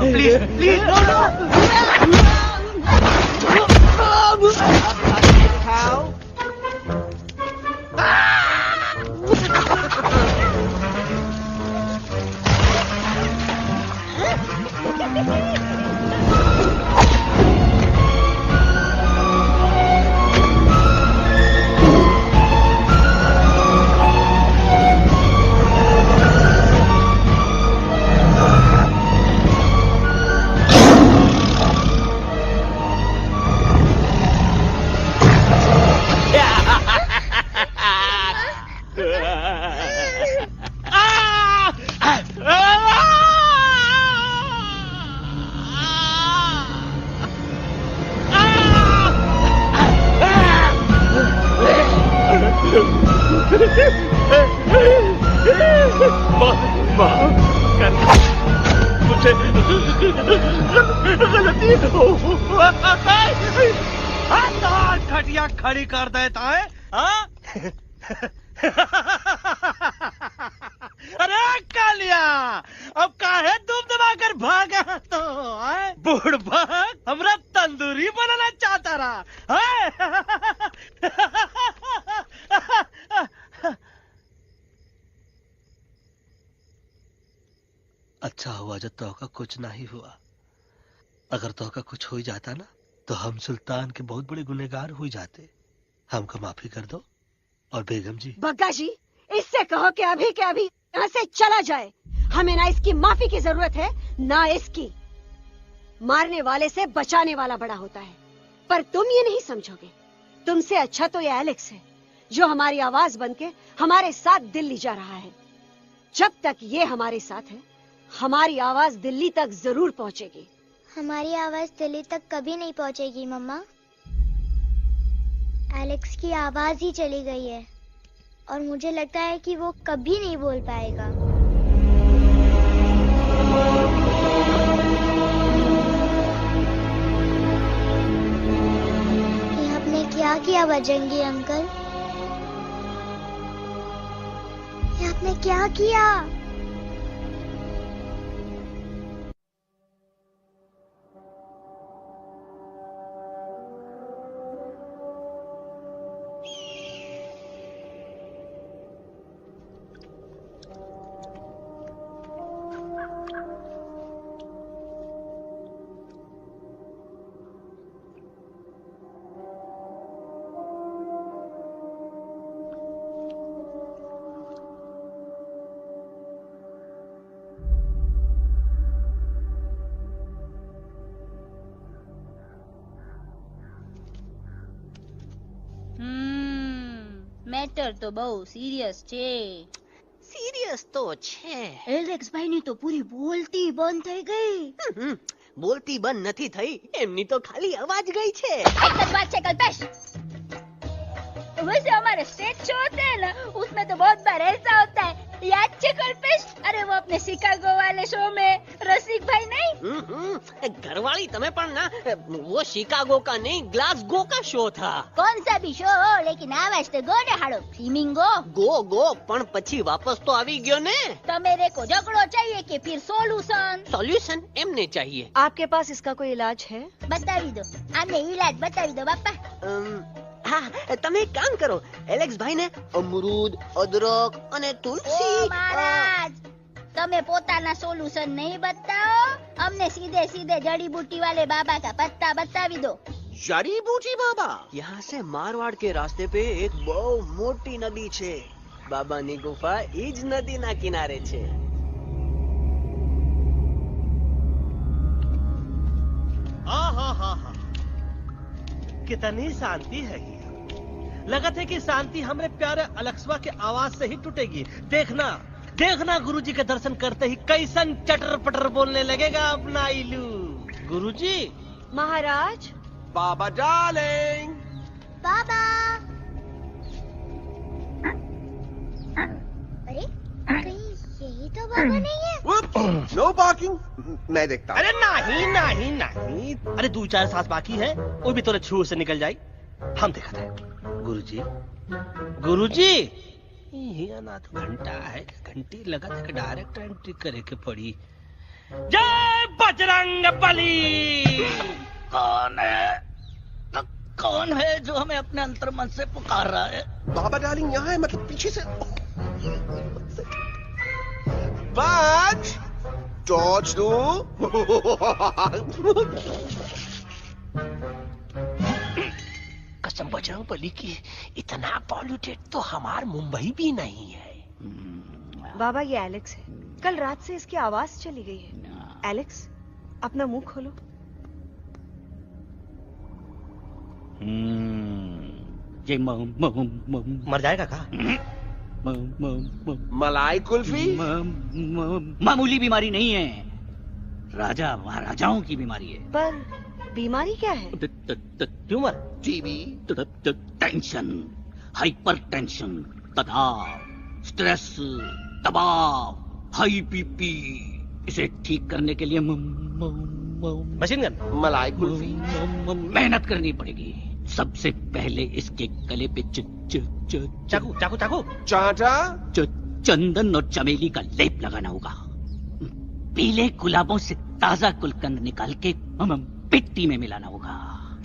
Speaker 7: प्लीज प्लीज मुझे गलती हो घटिया खड़ी कर देता है। अरे कालिया, अब काहे तुम दबाकर भागा तो बूढ़ हमरा तंदूरी बनाना चाहता रहा। अच्छा हुआ जब तोका कुछ नहीं हुआ। अगर तोका कुछ हो जाता ना तो हम सुल्तान के बहुत बड़े गुनहगार हो जाते। हमको माफी कर दो। और बेगम जी,
Speaker 3: बग्गा जी, इससे कहो कि अभी के अभी यहाँ से चला जाए। हमें ना इसकी माफी की जरूरत है ना इसकी। मारने वाले से बचाने वाला बड़ा होता है, पर तुम ये नहीं समझोगे। तुमसे अच्छा तो ये एलेक्स है जो हमारी आवाज बनके हमारे साथ दिल्ली जा रहा है। जब तक ये हमारे साथ है हमारी आवाज दिल्ली तक जरूर पहुंचेगी।
Speaker 1: हमारी आवाज दिल्ली तक कभी नहीं पहुंचेगी मम्मा। एलेक्स की आवाज ही चली गई है और मुझे लगता है कि वो कभी नहीं बोल पाएगा। ये आपने क्या किया बजरंगी अंकल? ये आपने क्या किया?
Speaker 5: મેટર તો બહુ સિરિયસ છે।
Speaker 11: सीरियस तो छे।
Speaker 5: એલેક્સ ભાઈ ની તો પૂરી બોલતી બંધ થઈ ગઈ।
Speaker 11: बोलती बंद નથી થઈ, એમની તો ખાલી અવાજ ગઈ છે।
Speaker 5: एक बात છે कल्पेश, वैसे हमारे स्टेज शो होते हैं ना उसमें तो बहुत बार ऐसा होता है, याद है कल्पेश? अरे वो अपने शिकागो वाले शो में रसिक भाई नहीं?
Speaker 11: घरवाली तुम्हें पण ना, वो शिकागो का नहीं ग्लासगो का शो था।
Speaker 5: कौन सा भी शो हो लेकिन आवाज तो गो ने हाड़ो फ्लेमिंगो।
Speaker 11: गो पण પછી वापस तो આવી ગયો ने।
Speaker 5: तो मेरे को झगड़ो चाहिए कि फिर
Speaker 11: सॉल्यूशन एमने चाहिए।
Speaker 3: आपके पास इसका कोई इलाज है?
Speaker 5: बतावी दो, आने इलाज बतावी दो बापा।
Speaker 11: हाँ, તમે એક કામ કરો, એલેક્સ ભાઈ ને અમરૂદ, અદરક અને તુલસી।
Speaker 5: महाराज, તમે પોતાના સોલ્યુશન नहीं बताओ, हमने सीधे सीधे जड़ी बूटी वाले बाबा का पत्ता बतावी दो।
Speaker 11: जड़ी बूटी बाबा? यहाँ से मारवाड़ के रास्ते पे एक बहु मोटी नदी छे। बाबा नी गुफा इज नदी ना किनारे छे।
Speaker 7: कितनी शांति है। लगत है कि शांति हमरे प्यारे अलेक्सवा के आवाज से ही टूटेगी। देखना देखना गुरुजी के दर्शन करते ही कैसन चटर पटर बोलने लगेगा अपना इलू। गुरुजी।
Speaker 3: महाराज।
Speaker 8: बाबा डार्लिंग।
Speaker 1: बाबा। अरे कहीं यही तो बाबा नहीं है।
Speaker 8: नो पार्किंग, मैं देखता हूँ।
Speaker 7: अरे नहीं नहीं नहीं, अरे 2-4 सांस बाकी है, वो भी तोरे छू से निकल जाए। हम देखा था। गुरुजी गुरुजी ये अनाथ घंटा है, घंटी लगा था, डायरेक्ट एंट्री करे के पड़ी। जय बजरंग बली। कौन है जो हमें अपने अंतर मन से पुकार रहा है?
Speaker 8: बाबा डार्लिंग यहाँ है, मतलब पीछे से। बाज टॉर्च दो।
Speaker 7: कसम बजरंग बली की, इतना पॉल्यूटेड तो हमार मुंबई भी नहीं है।
Speaker 3: बाबा ये एलेक्स है, कल रात से इसकी आवाज चली गई है। एलेक्स अपना मुंह खोलो।
Speaker 13: ये
Speaker 7: मर जाएगा का?
Speaker 8: मलाई कुल्फी
Speaker 13: मामूली बीमारी नहीं है, राजा महाराजाओं की बीमारी है।
Speaker 3: पर बीमारी क्या है?
Speaker 7: Tumour,
Speaker 8: TB,
Speaker 13: tension, hyper tension, तनाव, स्ट्रेस, दबाव, हाई बीपी। इसे ठीक करने के लिए
Speaker 7: मशीन गन,
Speaker 8: मलाई कुल्फी
Speaker 13: मेहनत करनी पड़ेगी। सबसे पहले इसके गले पे
Speaker 7: चाकू चाकू चाकू
Speaker 8: चाटा,
Speaker 13: चंदन और चमेली का लेप लगाना होगा। पीले गुलाबों से ताजा गुलकंद निकाल के मिट्टी में मिलाना होगा।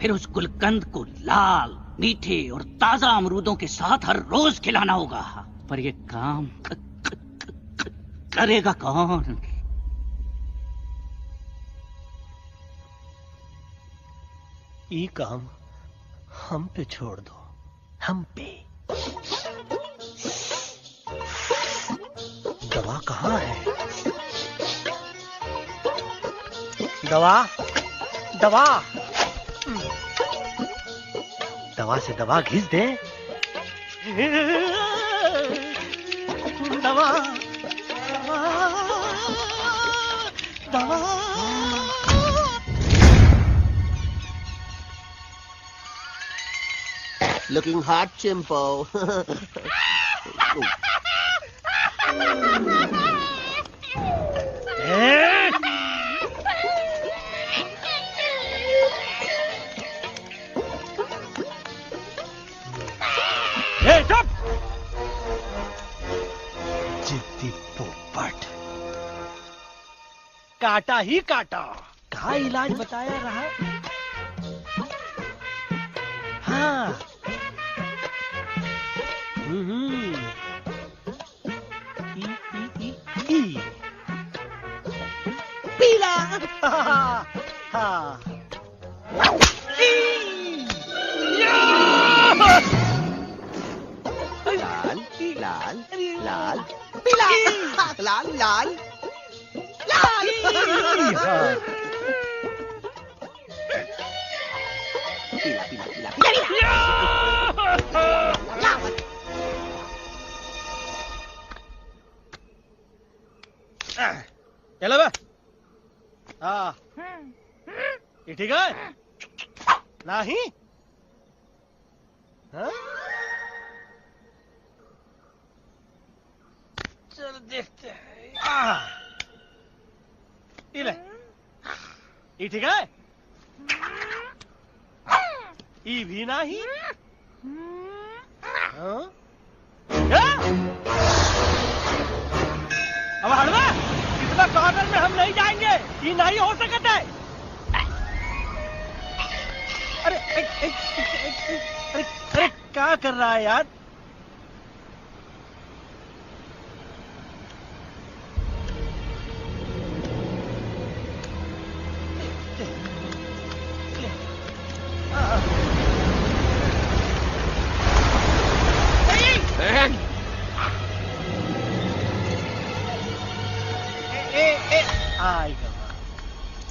Speaker 13: फिर उस गुलकंद को लाल, मीठे और ताजा अमरूदों के साथ हर रोज खिलाना होगा। पर ये काम करेगा कौन?
Speaker 7: ये काम हम पे छोड़ दो, हम पे। दवा कहाँ है? दवा दवा दवा से दवा घिस दे। दवा दवा
Speaker 8: looking hot, Chimpo.
Speaker 7: चुप! जिद्दी पोपट, काटा ही काटा। कहाँ इलाज बताया रहा? हाँ। पीला। हाँ।
Speaker 8: लाल लाल लाल पीला, लाल लाल लाल। पीला पीला पीला पीला।
Speaker 7: चलो बा। हाँ, ये ठीक है? नहीं? हाँ? चल देखते हैं। ये ठीक है? ये भी नहीं? हाँ? अब हलवा इतना कॉर्नर में हम नहीं जाएंगे, ये नहीं हो सकता है। अरे अरे क्या कर रहा है यार?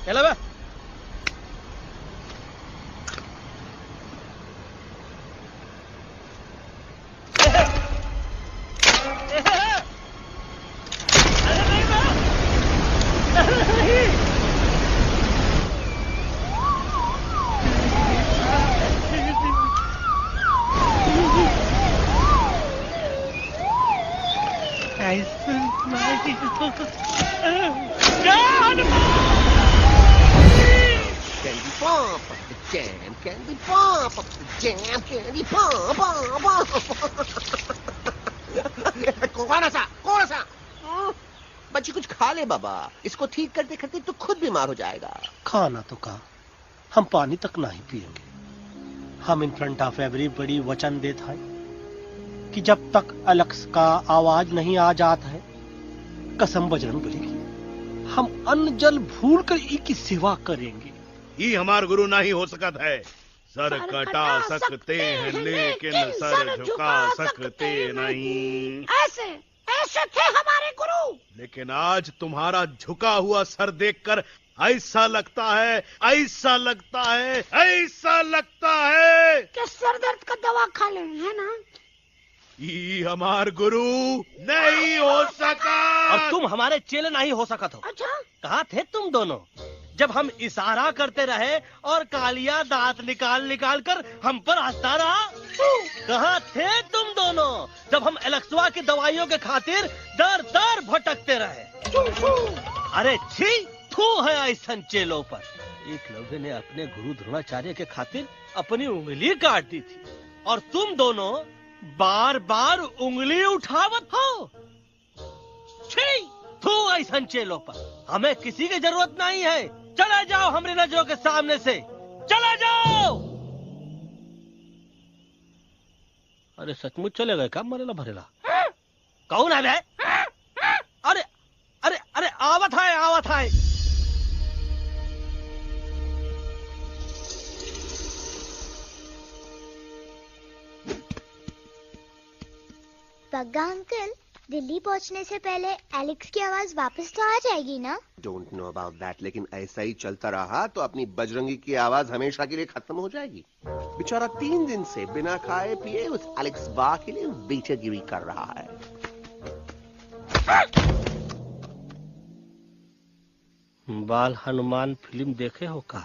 Speaker 7: चलो बा।
Speaker 8: Candy pop up the jam, candy pop up the jam, candy pop कौन सा? बच्ची कुछ खा ले बाबा, इसको ठीक करते करते तो खुद बीमार हो जाएगा।
Speaker 7: खाना तो कहा, हम पानी तक नहीं पिएंगे। हम इन फ्रंट ऑफ एवरीबॉडी वचन देता है कि जब तक एलेक्स का आवाज नहीं आ जाता है, कसम बजरंगबली की, हम अन्न जल भूल कर की सेवा करेंगे।
Speaker 9: ये हमार गुरु नहीं हो सकत है। सर कटा सकते हैं लेकिन सर झुका सकते नहीं।
Speaker 10: ऐसे ऐसे थे हमारे गुरु।
Speaker 9: लेकिन आज तुम्हारा झुका हुआ सर देखकर ऐसा लगता है
Speaker 10: कि सर दर्द का दवा खा ले, है ना?
Speaker 9: ये हमार गुरु नहीं हो सका।
Speaker 7: और तुम हमारे चेले नहीं हो सका तो।
Speaker 10: अच्छा,
Speaker 7: कहाँ थे तुम दोनों जब हम इशारा करते रहे और कालिया दांत निकाल निकाल कर हम पर हंसता रहा? कहाँ थे तुम दोनों जब हम एलेक्सवा की दवाइयों के खातिर दर दर भटकते रहे? अरे छी, थू है ऐसा चेलों पर। एकलव्य ने अपने गुरु द्रोणाचार्य के खातिर अपनी उंगली काट दी थी और तुम दोनों बार बार उंगली उठावत हो। छी, थू ऐसा चेलों पर। हमें किसी की जरूरत नहीं है। चले जाओ हमारी नजरों के सामने से, चले जाओ। अरे सचमुच चले गए क्या? मरेला भरेला कौन है बे? अरे अरे अरे आवत है।
Speaker 1: बग्गा अंकल, दिल्ली पहुंचने से पहले एलेक्स की आवाज वापस तो आ जाएगी ना?
Speaker 8: डोंट नो अबाउट दैट, लेकिन ऐसा ही चलता रहा तो अपनी बजरंगी की आवाज हमेशा के लिए खत्म हो जाएगी। बेचारा 3 दिन से बिना खाए पिए उस एलेक्स बा के लिए बेचैगिरी कर रहा है।
Speaker 7: बाल हनुमान फिल्म देखे हो का?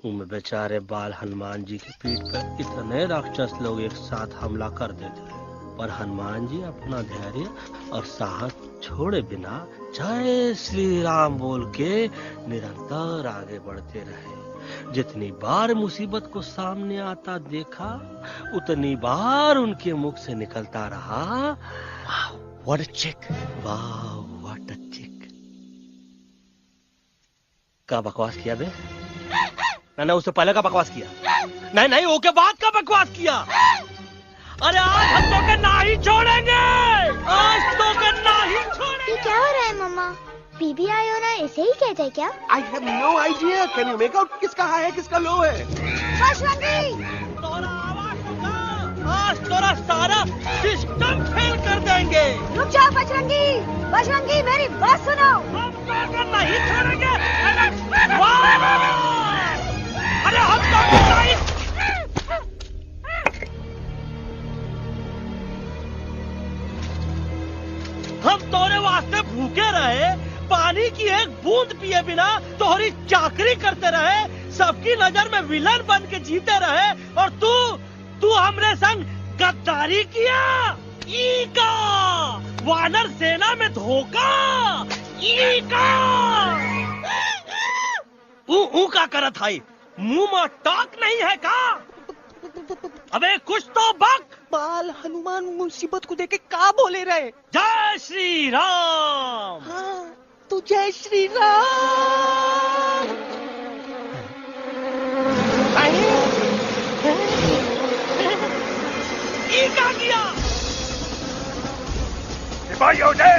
Speaker 7: उनमें बेचारे बाल हनुमान जी की पीठ पर इतने राक्षस लोग एक साथ हमला कर देते हैं, पर हनुमान जी अपना धैर्य और साहस छोड़े बिना जय श्री राम बोल के निरंतर आगे बढ़ते रहे। जितनी बार मुसीबत को सामने आता देखा, उतनी बार उनके मुख से निकलता रहा, व्हाट अ चिक, वाह व्हाट अ चिक। का बकवास किया बे? मैंने उससे पहले का बकवास किया? नहीं, उसके बाद का बकवास किया। अरे आज हम तो के नहीं छोड़ेंगे, आज तो के नहीं छोड़ेंगे।
Speaker 1: ये क्या हो रहा है मम्मा? बीबी आई हो ना, ऐसे ही कहते हैं क्या?
Speaker 8: I have no idea. Can you make out किसका हाई है किसका लो है?
Speaker 7: तोरा आवाज सुना, आज तोरा सारा सिस्टम फेल कर देंगे।
Speaker 10: रुक जाओ बजरंगी, मेरी बात सुनो।
Speaker 7: हम तो के नहीं छोड़ेंगे। अरे हम तो के नहीं। हम तोरे वास्ते भूखे रहे, पानी की एक बूंद पिए बिना तोहरी चाकरी करते रहे, सबकी नजर में विलन बन के जीते रहे, और तू हमरे संग गद्दारी किया। ईका वानर सेना में धोखा। ईका ऊ का करत है? मुंह में टाक नहीं है का? अबे कुछ तो बक।
Speaker 11: बाल हनुमान मुसीबत को देखे का बोले रहे?
Speaker 7: जय श्री राम।
Speaker 11: हाँ, तो जय श्री राम।
Speaker 7: क्या किया?
Speaker 14: सिपाहियों ने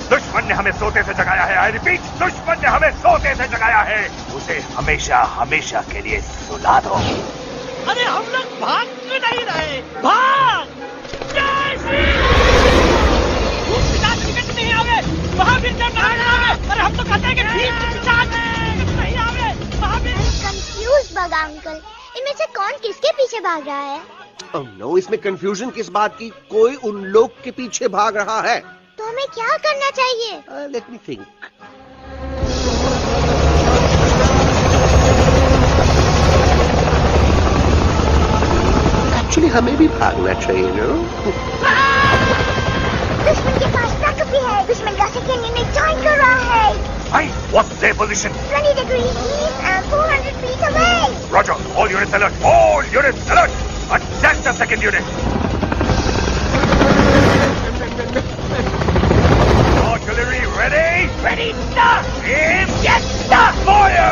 Speaker 14: दुश्मन ने हमें सोते से जगाया है। आई रिपीट, दुश्मन ने हमें सोते से जगाया है। उसे हमेशा हमेशा के लिए सुला दो।
Speaker 7: अरे हम लोग भाग क्यों नहीं रहे? भाग! जय श्री नहीं आवे, महावीर जब नहीं आवे। अरे हम तो कहते हैं कि नहीं आवे, महावीर।
Speaker 1: कंफ्यूज बगा अंकल, इनमें से कौन किसके पीछे भाग रहा है?
Speaker 8: नो, इसमें कंफ्यूजन किस बात की? कोई उन लोग के पीछे भाग रहा है।
Speaker 1: तो हमें क्या करना चाहिए?
Speaker 8: Let me think. एक्चुअली हमें भी भागना चाहिए नो।
Speaker 1: दुश्मन के पास ताकत भी है। दुश्मन का सेकेंड यूनिट ज्वाइन कर रहा है।
Speaker 14: Hey, what's their position?
Speaker 1: 20 degrees east and 400 feet away.
Speaker 14: Roger. All units alert. All units alert. Attack the second unit. Artillery ready? Ready, start! Aim, get, start! Fire!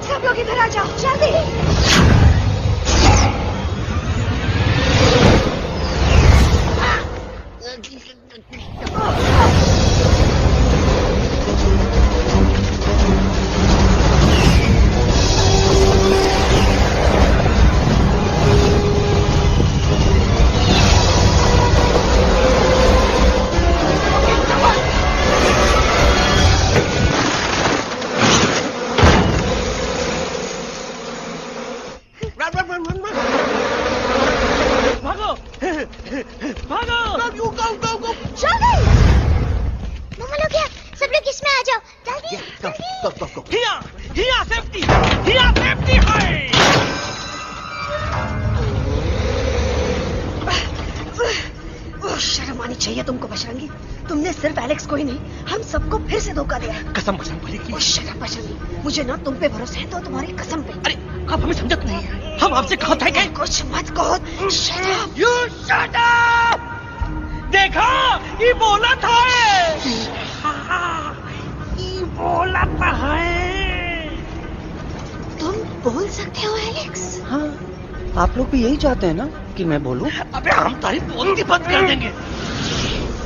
Speaker 3: सब लोग इधर आ जाओ, जल्दी। शर्म आनी चाहिए तुमको बजरंगी। तुमने सिर्फ एलेक्स को ही नहीं, हम सबको फिर से धोखा दिया।
Speaker 7: कसम बजरंगी की।
Speaker 3: शर्म बजरंगी, मुझे ना तुम पे भरोसा है तो तुम्हारी कसम पे।
Speaker 7: अरे आप हमें समझत नहीं है। हम आपसे कहा था कि
Speaker 3: कुछ मत कहो। Shut up!
Speaker 7: You shut up! देखा, ये बोला था।
Speaker 10: ये बोला था है।
Speaker 3: तुम बोल सकते हो एलेक्स?
Speaker 11: हाँ, आप लोग भी यही चाहते हैं ना कि मैं बोलूं?
Speaker 7: अबे हम तारी बोलती बंद कर देंगे।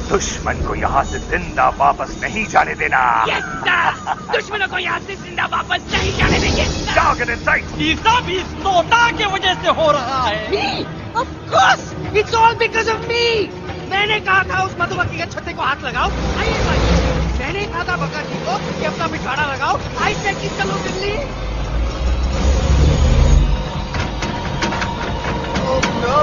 Speaker 14: दुश्मन को यहाँ से जिंदा वापस नहीं जाने देना।
Speaker 7: दुश्मनों को यहाँ से जिंदा वापस नहीं जाने देंगे।
Speaker 14: Target in sight.
Speaker 7: ये सब इस तोता की वजह से हो रहा है।
Speaker 10: Me? Of course! It's all because of me! मैंने कहा था उस मधुमक्खी के छत्ते को हाथ लगाओ। आइए भाई, मैंने कहा था बका जी को कि अपना पिछवाड़ा लगाओ। आई से कि चलो दिल्ली। Oh no!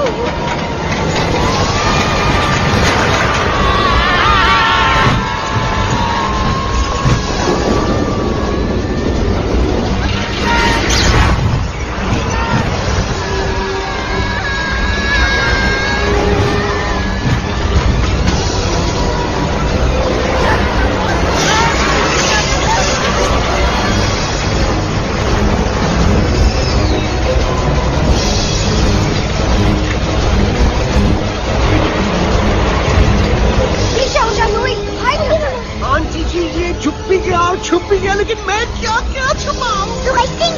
Speaker 8: छुप भी गया, लेकिन मैं क्या क्या छुपाऊं?
Speaker 1: Do I sing?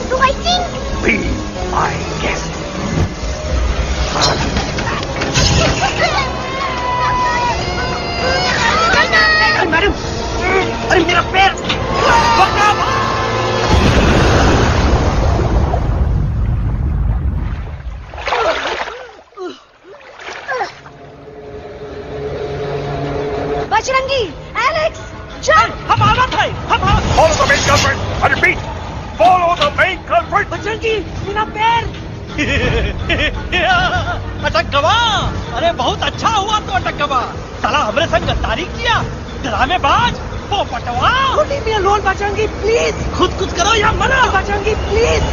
Speaker 14: Be my guest.
Speaker 10: Madam, अरे मेरा पैर!
Speaker 3: बजरंगी, एलेक्स, चल!
Speaker 10: हमारा था, हमारा।
Speaker 14: Follow the main culprit. I repeat, follow the main culprit.
Speaker 10: Bajrangi, मेरा पैर!
Speaker 7: अटक गवा। अरे बहुत अच्छा हुआ तो अटक गवा। साला हमरे संग गद्दारी किया, ड्रामेबाज, पोपटवा।
Speaker 10: Leave me alone, Bajrangi, please.
Speaker 7: खुद कुछ करो या मरो।
Speaker 10: Bajrangi, please.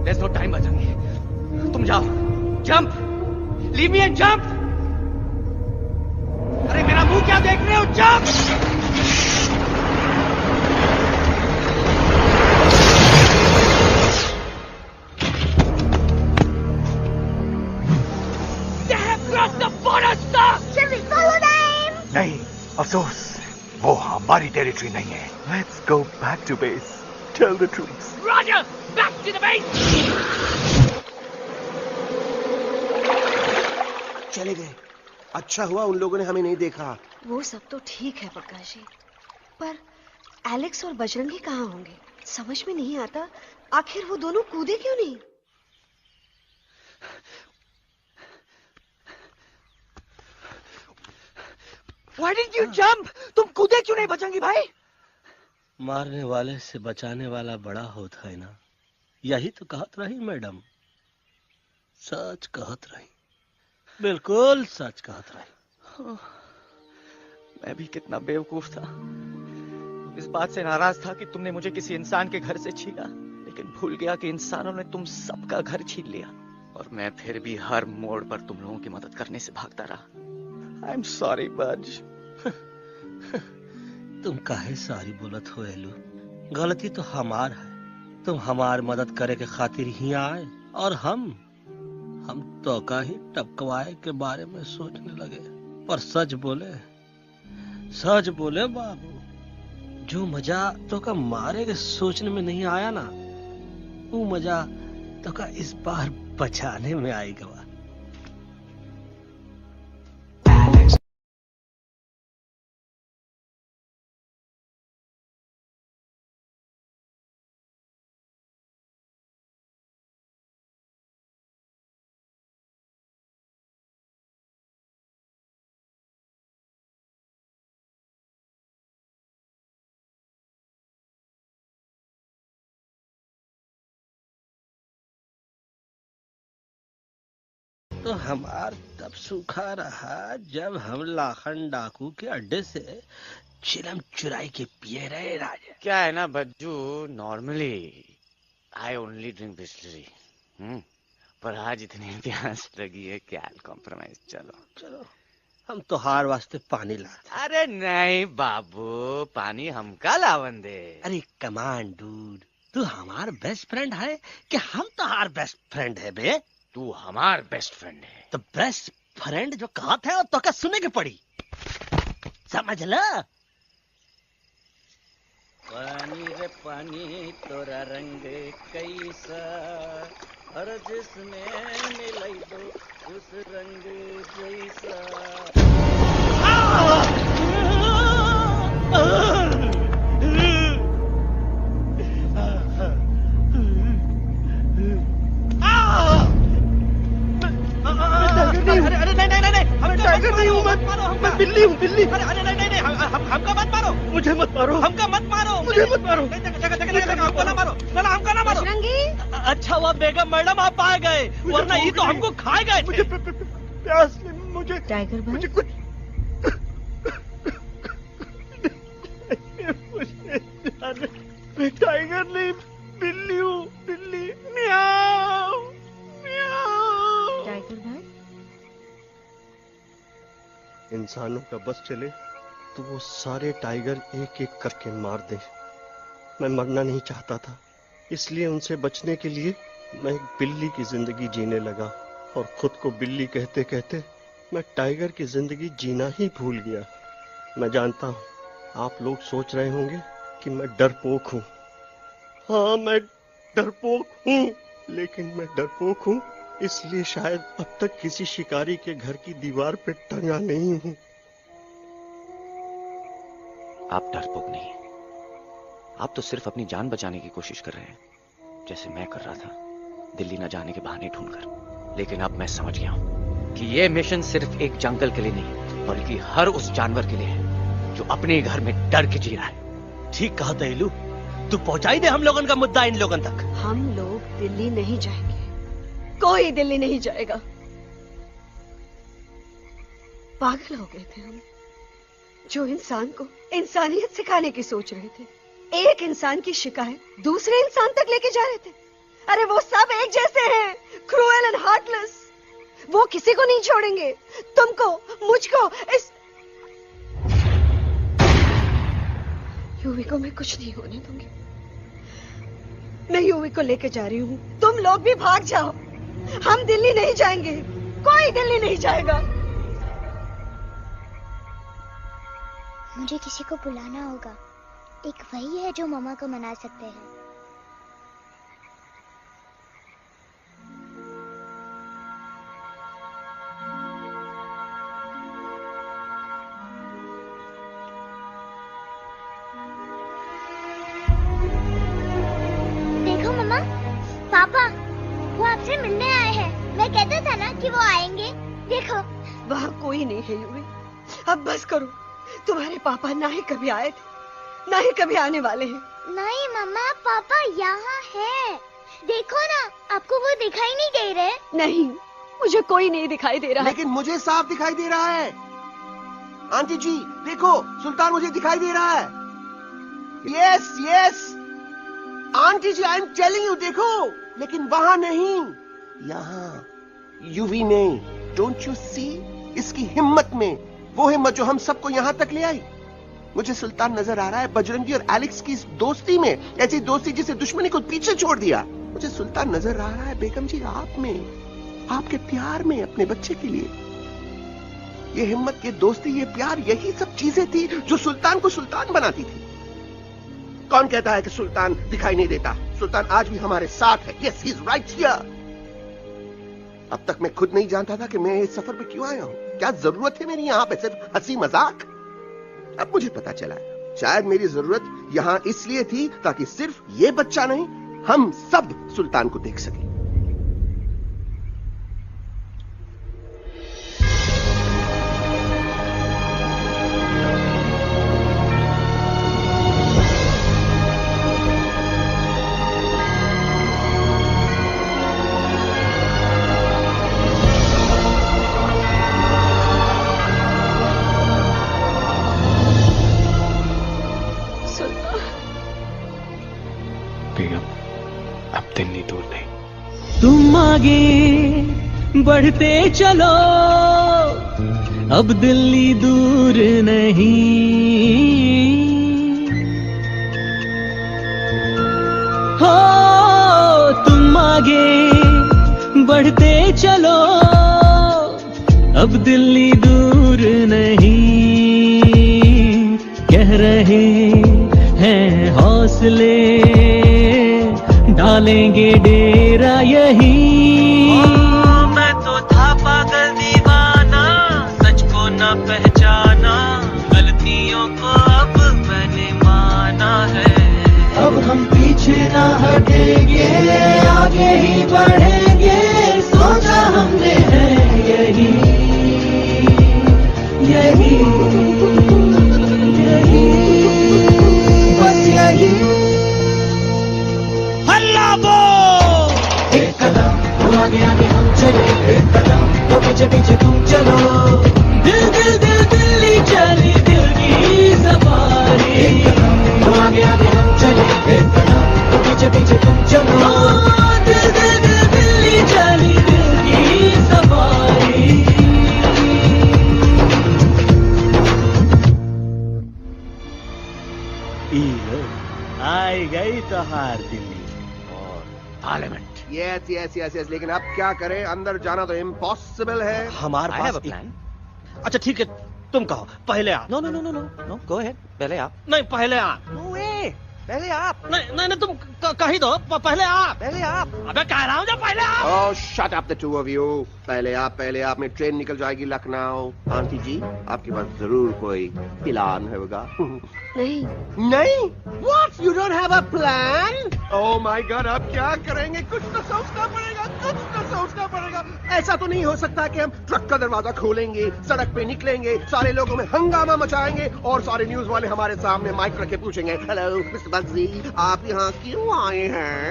Speaker 7: There's no time, Bajrangi. तुम जाओ, jump, leave me and jump। अरे मेरा मुंह क्या देख रहे हो, jump.
Speaker 10: They have crossed the border, sir.
Speaker 1: Shall we follow them?
Speaker 14: नहीं, अफसोस, वो हमारी टेरिटरी नहीं है। Let's go back to base. Tell the troops.
Speaker 10: Roger, back to the base.
Speaker 8: चले गए। अच्छा हुआ उन लोगों ने हमें नहीं देखा,
Speaker 3: वो सब तो ठीक है प्रकाश जी, पर एलेक्स और बजरंगी कहाँ होंगे? समझ में नहीं आता, आखिर वो दोनों कूदे क्यों नहीं?
Speaker 6: Why didn't you jump? तुम कूदे क्यों नहीं बजरंगी भाई?
Speaker 7: मारने वाले से बचाने वाला बड़ा होता है ना, यही तो कहत रही मैडम। सच कहत रही, बिल्कुल सच कहत रही।
Speaker 6: मैं भी कितना बेवकूफ था। इस बात से नाराज था कि तुमने मुझे किसी इंसान के घर से छीना, लेकिन भूल गया कि इंसानों ने तुम सबका घर छीन लिया, और मैं फिर भी हर मोड़ पर तुम लोगों की मदद करने से भागता रहा। I'm sorry, बज।
Speaker 7: तुम काहे सारी बोलत हो एलू? गलती तो हमार है। तुम हमार मदद करे के खातिर ही आए, और हम तो का ही टपकवाए के बारे में सोचने लगे। पर सच बोले बाबू, जो मजा तो का मारे के सोचने में नहीं आया ना, वो मजा तो का इस बार बचाने में आएगा। तो हमार तब सूखा रहा जब हम लाखन डाकू के अड्डे से चिलम चुराई के पिए रहे राजा।
Speaker 6: क्या है ना Bajju, normally I only drink Bisleri, पर आज इतनी प्यास लगी है क्या कॉम्प्रोमाइज। चलो
Speaker 7: हम तो हार वास्ते पानी लाते।
Speaker 6: अरे नहीं बाबू, पानी हमका लावन दे।
Speaker 7: अरे कमान डूड, तू हमार बेस्ट फ्रेंड है कि हम तो हार बेस्ट फ्रेंड है बे?
Speaker 6: तू हमार बेस्ट फ्रेंड है।
Speaker 7: तो बेस्ट फ्रेंड जो कहत है तो क्या सुने के पड़ी, समझ ल।
Speaker 13: पानी रे पानी तोरा रंग कैसा, हर जिसमें मिलाई दो उस रंग जैसा।
Speaker 6: अरे नहीं, हमें टाइगर नहीं हूँ मैं बिल्ली हूँ, बिल्ली। अरे नहीं, हमका मत मारो, मुझे मत मारो, हमका मत मारो, मुझे मत मारो, हमको ना मारो, ना हमका ना मारो।
Speaker 7: अच्छा हुआ बेगम मैडम आप आ गए, वरना ये तो हमको खाए गए।
Speaker 6: मुझे प्यास, मुझे
Speaker 3: टाइगर भाई,
Speaker 6: मुझे कुछ मैं टाइगर नहीं, बिल्ली हूँ, बिल्ली। म्याऊ म्याऊ।
Speaker 3: टाइगर भाई,
Speaker 8: इंसानों का बस चले तो वो सारे टाइगर एक एक करके मार दे। मैं मरना नहीं चाहता था, इसलिए उनसे बचने के लिए मैं एक बिल्ली की जिंदगी जीने लगा, और खुद को बिल्ली कहते कहते मैं टाइगर की जिंदगी जीना ही भूल गया। मैं जानता हूँ आप लोग सोच रहे होंगे कि मैं डरपोक हूँ। हाँ, मैं डरपोक हूँ, लेकिन मैं डरपोक हूँ इसलिए शायद अब तक किसी शिकारी के घर की दीवार पे टंगा नहीं हूँ।
Speaker 6: आप डरपोक नहीं, आप तो सिर्फ अपनी जान बचाने की कोशिश कर रहे हैं, जैसे मैं कर रहा था दिल्ली न जाने के बहाने ढूंढकर। लेकिन अब मैं समझ गया हूं कि यह मिशन सिर्फ एक जंगल के लिए नहीं, बल्कि हर उस जानवर के लिए है जो अपने घर में डर के जी रहा है।
Speaker 7: ठीक कहा तैलू, तू पहुंचाई दे हम लोगन का मुद्दा इन लोगन तक।
Speaker 3: हम लोग दिल्ली नहीं जाएंगे, कोई दिल्ली नहीं जाएगा। पागल हो गए थे हम, जो इंसान को इंसानियत सिखाने की सोच रहे थे, एक इंसान की शिकायत दूसरे इंसान तक लेके जा रहे थे। अरे वो सब एक जैसे हैं, क्रूएल एंड हार्टलेस। वो किसी को नहीं छोड़ेंगे, तुमको, मुझको, इस यूवी को मैं कुछ नहीं होने दूंगी। मैं यूवी को लेके जा रही हूँ, तुम लोग भी भाग जाओ। हम दिल्ली नहीं जाएंगे, कोई दिल्ली नहीं जाएगा।
Speaker 1: मुझे किसी को बुलाना होगा, एक वही है जो मामा को मना सकते हैं।
Speaker 3: वहाँ कोई नहीं है यूवी। अब बस करो। तुम्हारे पापा ना ही कभी आए थे, ना ही कभी आने वाले हैं।
Speaker 1: नहीं मम्मा, पापा यहाँ है। देखो ना, आपको वो दिखाई नहीं दे रहे?
Speaker 3: नहीं, मुझे कोई नहीं दिखाई दे रहा।
Speaker 8: लेकिन मुझे साफ दिखाई दे रहा है। आंटी जी देखो, सुल्तान मुझे दिखाई दे रहा है। यस यस आंटी जी, आई एम टेलिंग यू, देखो। लेकिन वहां नहीं, यहाँ यूवी नहीं। Don't you see? इसकी हिम्मत में, वो हिम्मत जो हम सबको यहाँ तक ले आई। मुझे सुल्तान नजर आ रहा है बजरंगी और एलेक्स की इस दोस्ती में, ऐसी दोस्ती जिसे दुश्मनी को पीछे छोड़ दिया। मुझे सुल्तान नजर आ रहा है बेगम जी आप में, आपके प्यार में, अपने बच्चे के लिए। ये हिम्मत, ये दोस्ती, ये प्यार, यही सब चीजें थी जो सुल्तान को सुल्तान बनाती थी। कौन कहता है कि सुल्तान दिखाई नहीं देता? सुल्तान आज भी हमारे साथ है। Yes, he is right here. अब तक मैं खुद नहीं जानता था कि मैं इस सफर पे क्यों आया हूं। क्या जरूरत है मेरी यहाँ पे सिर्फ हंसी मजाक? अब मुझे पता चला, शायद मेरी जरूरत यहाँ इसलिए थी ताकि सिर्फ ये बच्चा नहीं, हम सब सुल्तान को देख सकें।
Speaker 11: तुम आगे बढ़ते चलो, अब दिल्ली दूर नहीं। हो तुम आगे बढ़ते चलो, अब दिल्ली दूर नहीं। कह रहे हैं हौसले, डालेंगे डेरा यही। मैं तो था पागल दीवाना, सच को न पहचाना, गलतियों को अब मैंने माना है। अब हम पीछे ना हटेंगे, आगे ही बढ़ेंगे, सोचा हमने है यही यही यही, बस यही। एक कदम तो आगे आगे हम चले, एक कदम तो पीछे पीछे तुम चलो। दिल दिल दिल दिल्ली चली, दिल की सवारी। एक कदम तो आगे आगे हम चले, एक कदम तो पीछे पीछे तुम चलो। दिल दिल दिल दिल्ली चली, दिल की सवारी। आई गई तो हार दिल्ली और parliament.
Speaker 8: Yes yes yes yes, लेकिन अब क्या करें? अंदर जाना तो इम्पॉसिबल है।
Speaker 7: हमारे पास
Speaker 11: प्लान।
Speaker 7: अच्छा ठीक है, तुम कहो, पहले आप।
Speaker 11: No no no no no no, go ahead, पहले आप।
Speaker 7: नहीं, पहले आप।
Speaker 11: नो वे, पहले आप।
Speaker 7: नहीं नहीं, तुम कही दो, पहले आप।
Speaker 11: पहले आप।
Speaker 7: अबे कह रहा हूँ, जब पहले आप।
Speaker 8: Oh shut up the two of you. पहले आप में ट्रेन निकल जाएगी लखनऊ। आंटी जी आपके पास जरूर कोई प्लान होगा।
Speaker 3: नहीं
Speaker 8: नहीं? What? You don't have a plan? Oh my God, अब क्या करेंगे? कुछ तो सोचना पड़ेगा, कुछ तो सोचना पड़ेगा। ऐसा तो नहीं हो सकता कि हम ट्रक का दरवाजा खोलेंगे, सड़क पे निकलेंगे, सारे लोगों में हंगामा मचाएंगे और सारे न्यूज वाले हमारे सामने माइक रख के पूछेंगे, हेलो मिस्टर बग्जी, आप यहाँ क्यों आए हैं?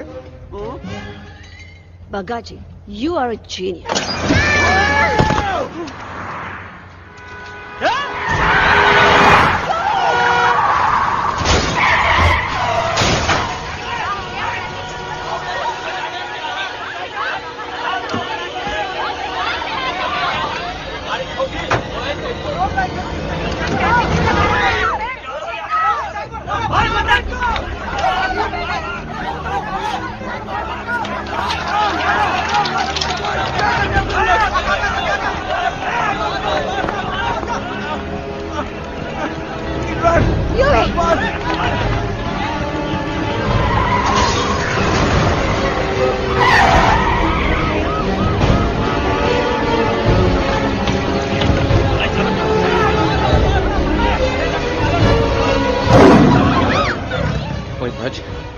Speaker 3: बग्गा जी, you are a genius.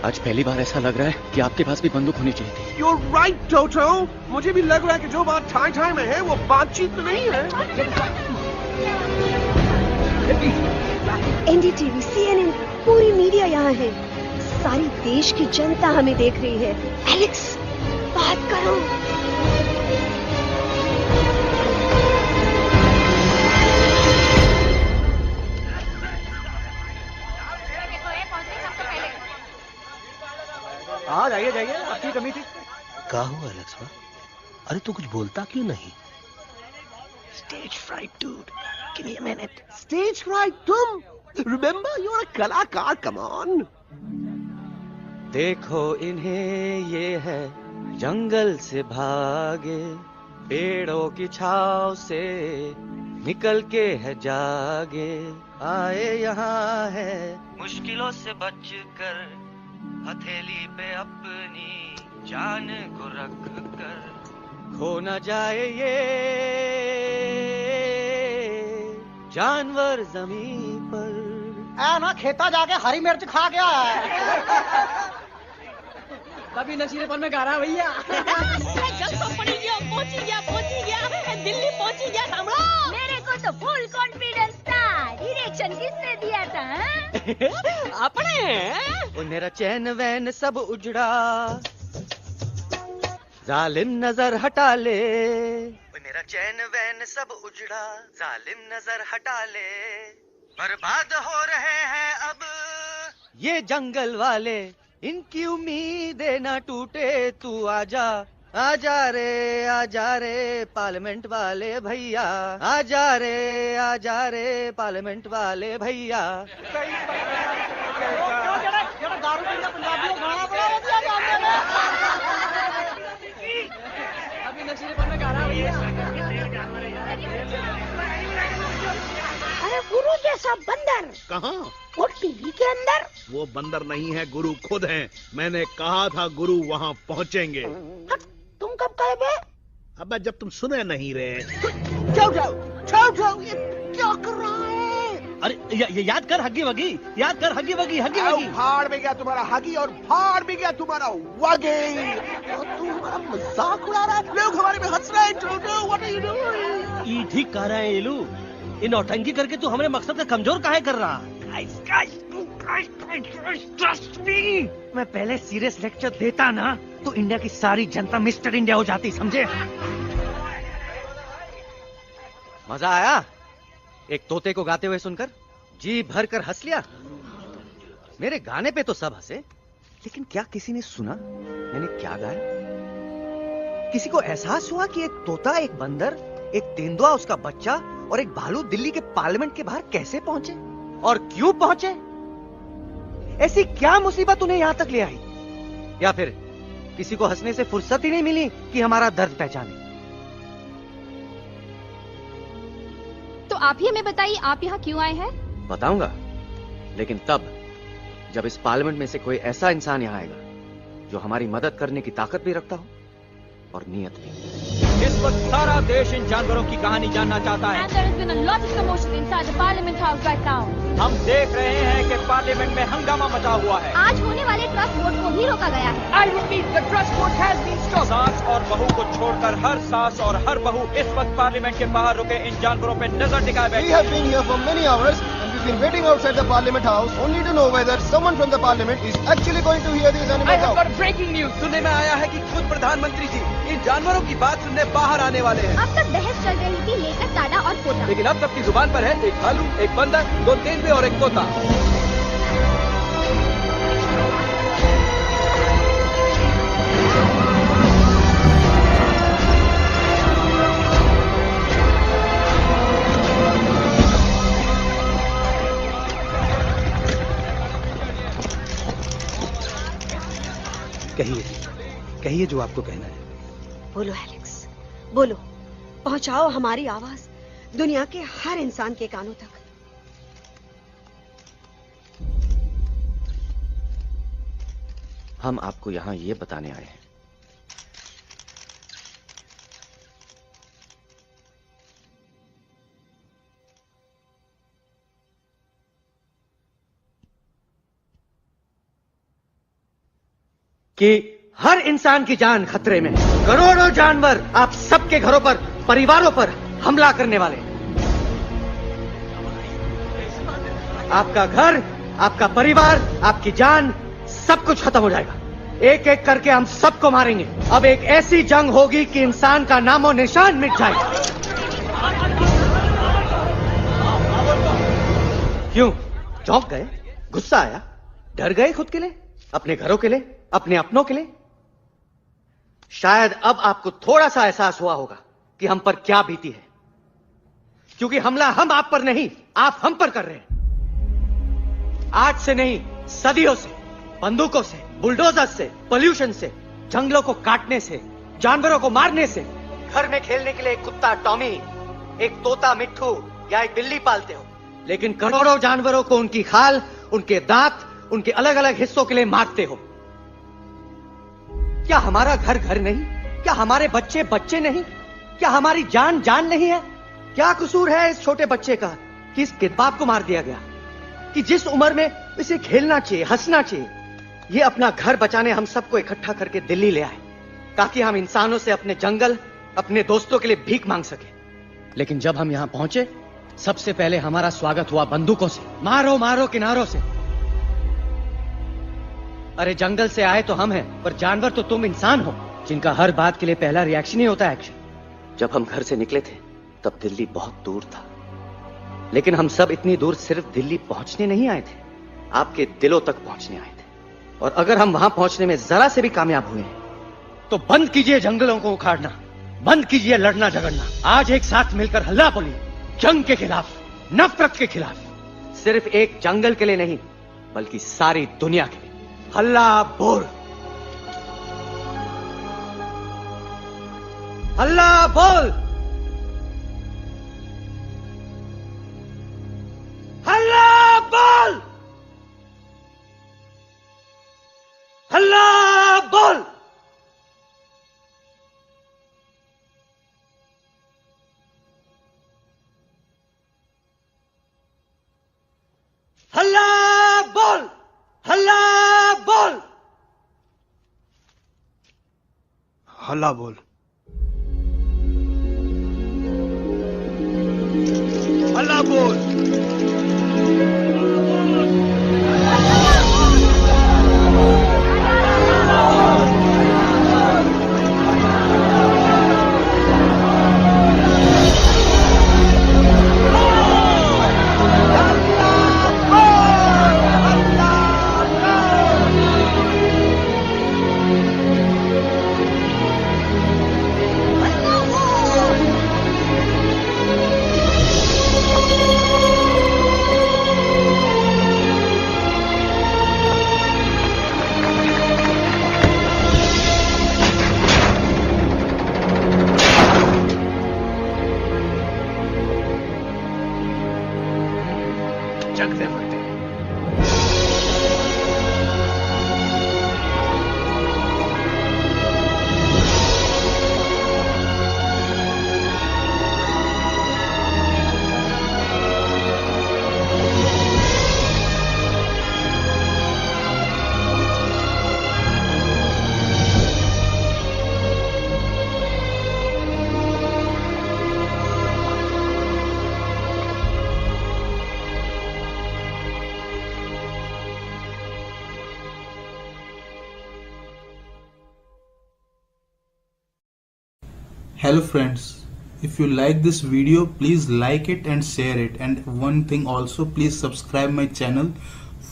Speaker 12: आज पहली बार ऐसा लग रहा है कि आपके पास भी बंदूक होनी चाहिए थी।
Speaker 8: You're right, Toto. मुझे भी लग रहा है कि जो बात ठाई में है वो बातचीत में नहीं है।
Speaker 3: एनडीटीवी, सीएनएन, पूरी मीडिया यहाँ है। सारी देश की जनता हमें देख रही है। एलेक्स, बात करो।
Speaker 6: हाँ जाइए जाइए, आपकी कमी थी।
Speaker 7: क्या हुआ एलेक्स? अरे तू कुछ बोलता क्यों नहीं?
Speaker 8: Stage fright, dude. Give me a minute. Stage fright, तुम? Remember, you're a कलाकार. Come on.
Speaker 11: देखो इन्हें, ये है जंगल से भागे, पेड़ों की छाव से निकल के है जागे, आए यहाँ है मुश्किलों से बचकर, हथेली पे अपनी जान को रख कर, खो न जाए ये जानवर जमीन पर।
Speaker 6: ना खेता जाके हरी मिर्च खा गया है। कभी नशीलेपन में गा रहा भैया।
Speaker 5: पहुंची गया, दिल्ली पहुंची गया। सामड़ा, मेरे को तो फुल कॉन्फिडेंस था। डायरेक्शन किसने दिया था?
Speaker 11: अपने। वो मेरा चैन वैन सब उजड़ा, जालिम नजर हटा ले। वो मेरा चैन वैन सब उजड़ा, जालिम नजर हटा ले। बर्बाद हो रहे हैं अब ये जंगल वाले, इनकी उम्मीदें न टूटे। तू आजा, आजा रे पार्लियामेंट वाले भैया, आजा रे पार्लियामेंट वाले भैया।
Speaker 10: अरे गुरु जैसा बंदर
Speaker 9: कहाँ?
Speaker 10: और टीवी के अंदर।
Speaker 9: वो बंदर नहीं है, गुरु खुद हैं। मैंने कहा था गुरु वहाँ पहुँचेंगे।
Speaker 10: तुम कब कहे बे?
Speaker 9: अबे जब तुम सुने नहीं रहे।
Speaker 8: Toto, ये क्या कर रहा है?
Speaker 7: अरे याद कर हगी वगी, याद कर हगी वगी, हगी वगी।
Speaker 8: भाड़ में गया तुम्हारा हगी और भाड़ में गया तुम्हारा वगी। और तू हमारा मजाक उड़ा रहा है। लोग हमारे में हंस रहे हैं। Toto, what are you doing?
Speaker 7: ये ठीक कह रहे हैं इलू। इन नौटंकी करके तू हमारे मकसद का कमजोर काहे कर रहा?
Speaker 11: ट्रस्ट मी, मैं पहले सीरियस लेक्चर देता ना तो इंडिया की सारी जनता मिस्टर इंडिया हो जाती, समझे? मजा आया एक तोते को गाते हुए सुनकर? जी भर कर हंस लिया। मेरे गाने पे तो सब हंसे, लेकिन क्या किसी ने सुना मैंने क्या गाया? किसी को एहसास हुआ कि एक तोता, एक बंदर, एक तेंदुआ, उसका बच्चा और एक भालू दिल्ली के पार्लियामेंट के बाहर कैसे पहुंचे और क्यों पहुंचे? ऐसी क्या मुसीबत उन्हें यहां तक ले आई? या फिर किसी को हंसने से फुर्सत ही नहीं मिली कि हमारा दर्द पहचाने?
Speaker 15: तो आप ही हमें बताइए, आप यहाँ क्यों आए हैं?
Speaker 11: बताऊंगा, लेकिन तब जब इस पार्लियामेंट में से कोई ऐसा इंसान यहाँ आएगा जो हमारी मदद करने की ताकत भी रखता हो और नीयत भी।
Speaker 4: इस वक्त सारा देश इन जानवरों की कहानी जानना चाहता है।
Speaker 5: And there has been a lot of commotion inside the Parliament House right now.
Speaker 4: हम देख रहे हैं कि पार्लियामेंट में हंगामा मचा हुआ है।
Speaker 15: आज होने वाले ट्रस्ट वोट को भी रोका गया है।
Speaker 4: I repeat, the trust vote has been stopped. सास और बहू को छोड़कर हर सास और हर बहू इस वक्त पार्लियामेंट के बाहर रुके इन जानवरों पे नजर टिकाए बैठे।
Speaker 16: We have been here for many hours and we've been waiting outside the Parliament House only to know whether someone from the Parliament is actually going to hear these animals out.
Speaker 11: I have got breaking news. सुनने में आया है कि खुद प्रधानमंत्री जी इन जानवरों की बात सुनने बाहर आने वाले हैं।
Speaker 15: अब तक बहस चल रही थी लेकर दादा और पोता,
Speaker 11: लेकिन अब सबकी जुबान पर है एक भालू, एक बंदर, 2 तेंदुए और एक तोता।
Speaker 6: कहिए जो आपको कहना है।
Speaker 3: बोलो एलेक्स, बोलो। पहुंचाओ हमारी आवाज दुनिया के हर इंसान के कानों तक।
Speaker 11: हम आपको यहाँ ये बताने आए हैं
Speaker 17: कि हर इंसान की जान खतरे में है। करोड़ों जानवर आप सबके घरों पर, परिवारों पर हमला करने वाले हैं। आपका घर, आपका परिवार, आपकी जान, सब कुछ खत्म हो जाएगा। एक एक करके हम सबको मारेंगे। अब एक ऐसी जंग होगी कि इंसान का नामो निशान मिट जाएगा। क्यों चौंक गए? गुस्सा आया? डर गए खुद के लिए, अपने घरों के लिए, अपने अपनों के लिए? शायद अब आपको थोड़ा सा एहसास हुआ होगा कि हम पर क्या बीती है, क्योंकि हमला हम आप पर नहीं, आप हम पर कर रहे हैं। आज से नहीं, सदियों से, बंदूकों से, बुलडोजर से, पोल्यूशन से, जंगलों को काटने से, जानवरों को मारने से। घर में खेलने के लिए एक कुत्ता टॉमी, एक तोता मिट्ठू या एक बिल्ली पालते हो, लेकिन करोड़ों जानवरों को उनकी खाल, उनके दांत, उनके अलग अलग हिस्सों के लिए मारते हो। क्या हमारा घर घर नहीं? क्या हमारे बच्चे बच्चे नहीं? क्या हमारी जान जान नहीं है? क्या कसूर है इस छोटे बच्चे का कि इस किडनैप को मार दिया गया, कि जिस उम्र में इसे खेलना चाहिए, हंसना चाहिए। ये अपना घर बचाने हम सबको इकट्ठा करके दिल्ली ले आए ताकि हम इंसानों से अपने जंगल, अपने दोस्तों के लिए भीख मांग सके। लेकिन जब हम यहां पहुंचे, सबसे पहले हमारा स्वागत हुआ बंदूकों से। मारो मारो किनारों से। अरे जंगल से आए तो हम हैं, पर जानवर तो तुम इंसान हो, जिनका हर बात के लिए पहला रिएक्शन ही होता है एक्शन। जब हम घर से निकले थे तब दिल्ली बहुत दूर था, लेकिन हम सब इतनी दूर सिर्फ दिल्ली पहुंचने नहीं आए थे, आपके दिलों तक पहुंचने आए थे। और अगर हम वहां पहुंचने में जरा से भी कामयाब हुए हैं तो बंद कीजिए जंगलों को उखाड़ना, बंद कीजिए लड़ना झगड़ना। आज एक साथ मिलकर हल्ला बोलिए, जंग के खिलाफ, नफरत के खिलाफ। सिर्फ एक जंगल के लिए नहीं, बल्कि सारी दुनिया के लिए। हल्ला बोल, हल्ला बोल, हल्ला बोल, हल्ला बोल। हल्ला बोल, हल्ला बोल,
Speaker 9: हल्ला बोल, हल्ला बोल। जगते मरते हैं।
Speaker 18: Hello friends, if you like this video, please like it and share it, and one thing also, please subscribe my channel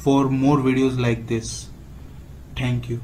Speaker 18: for more videos like this. Thank you.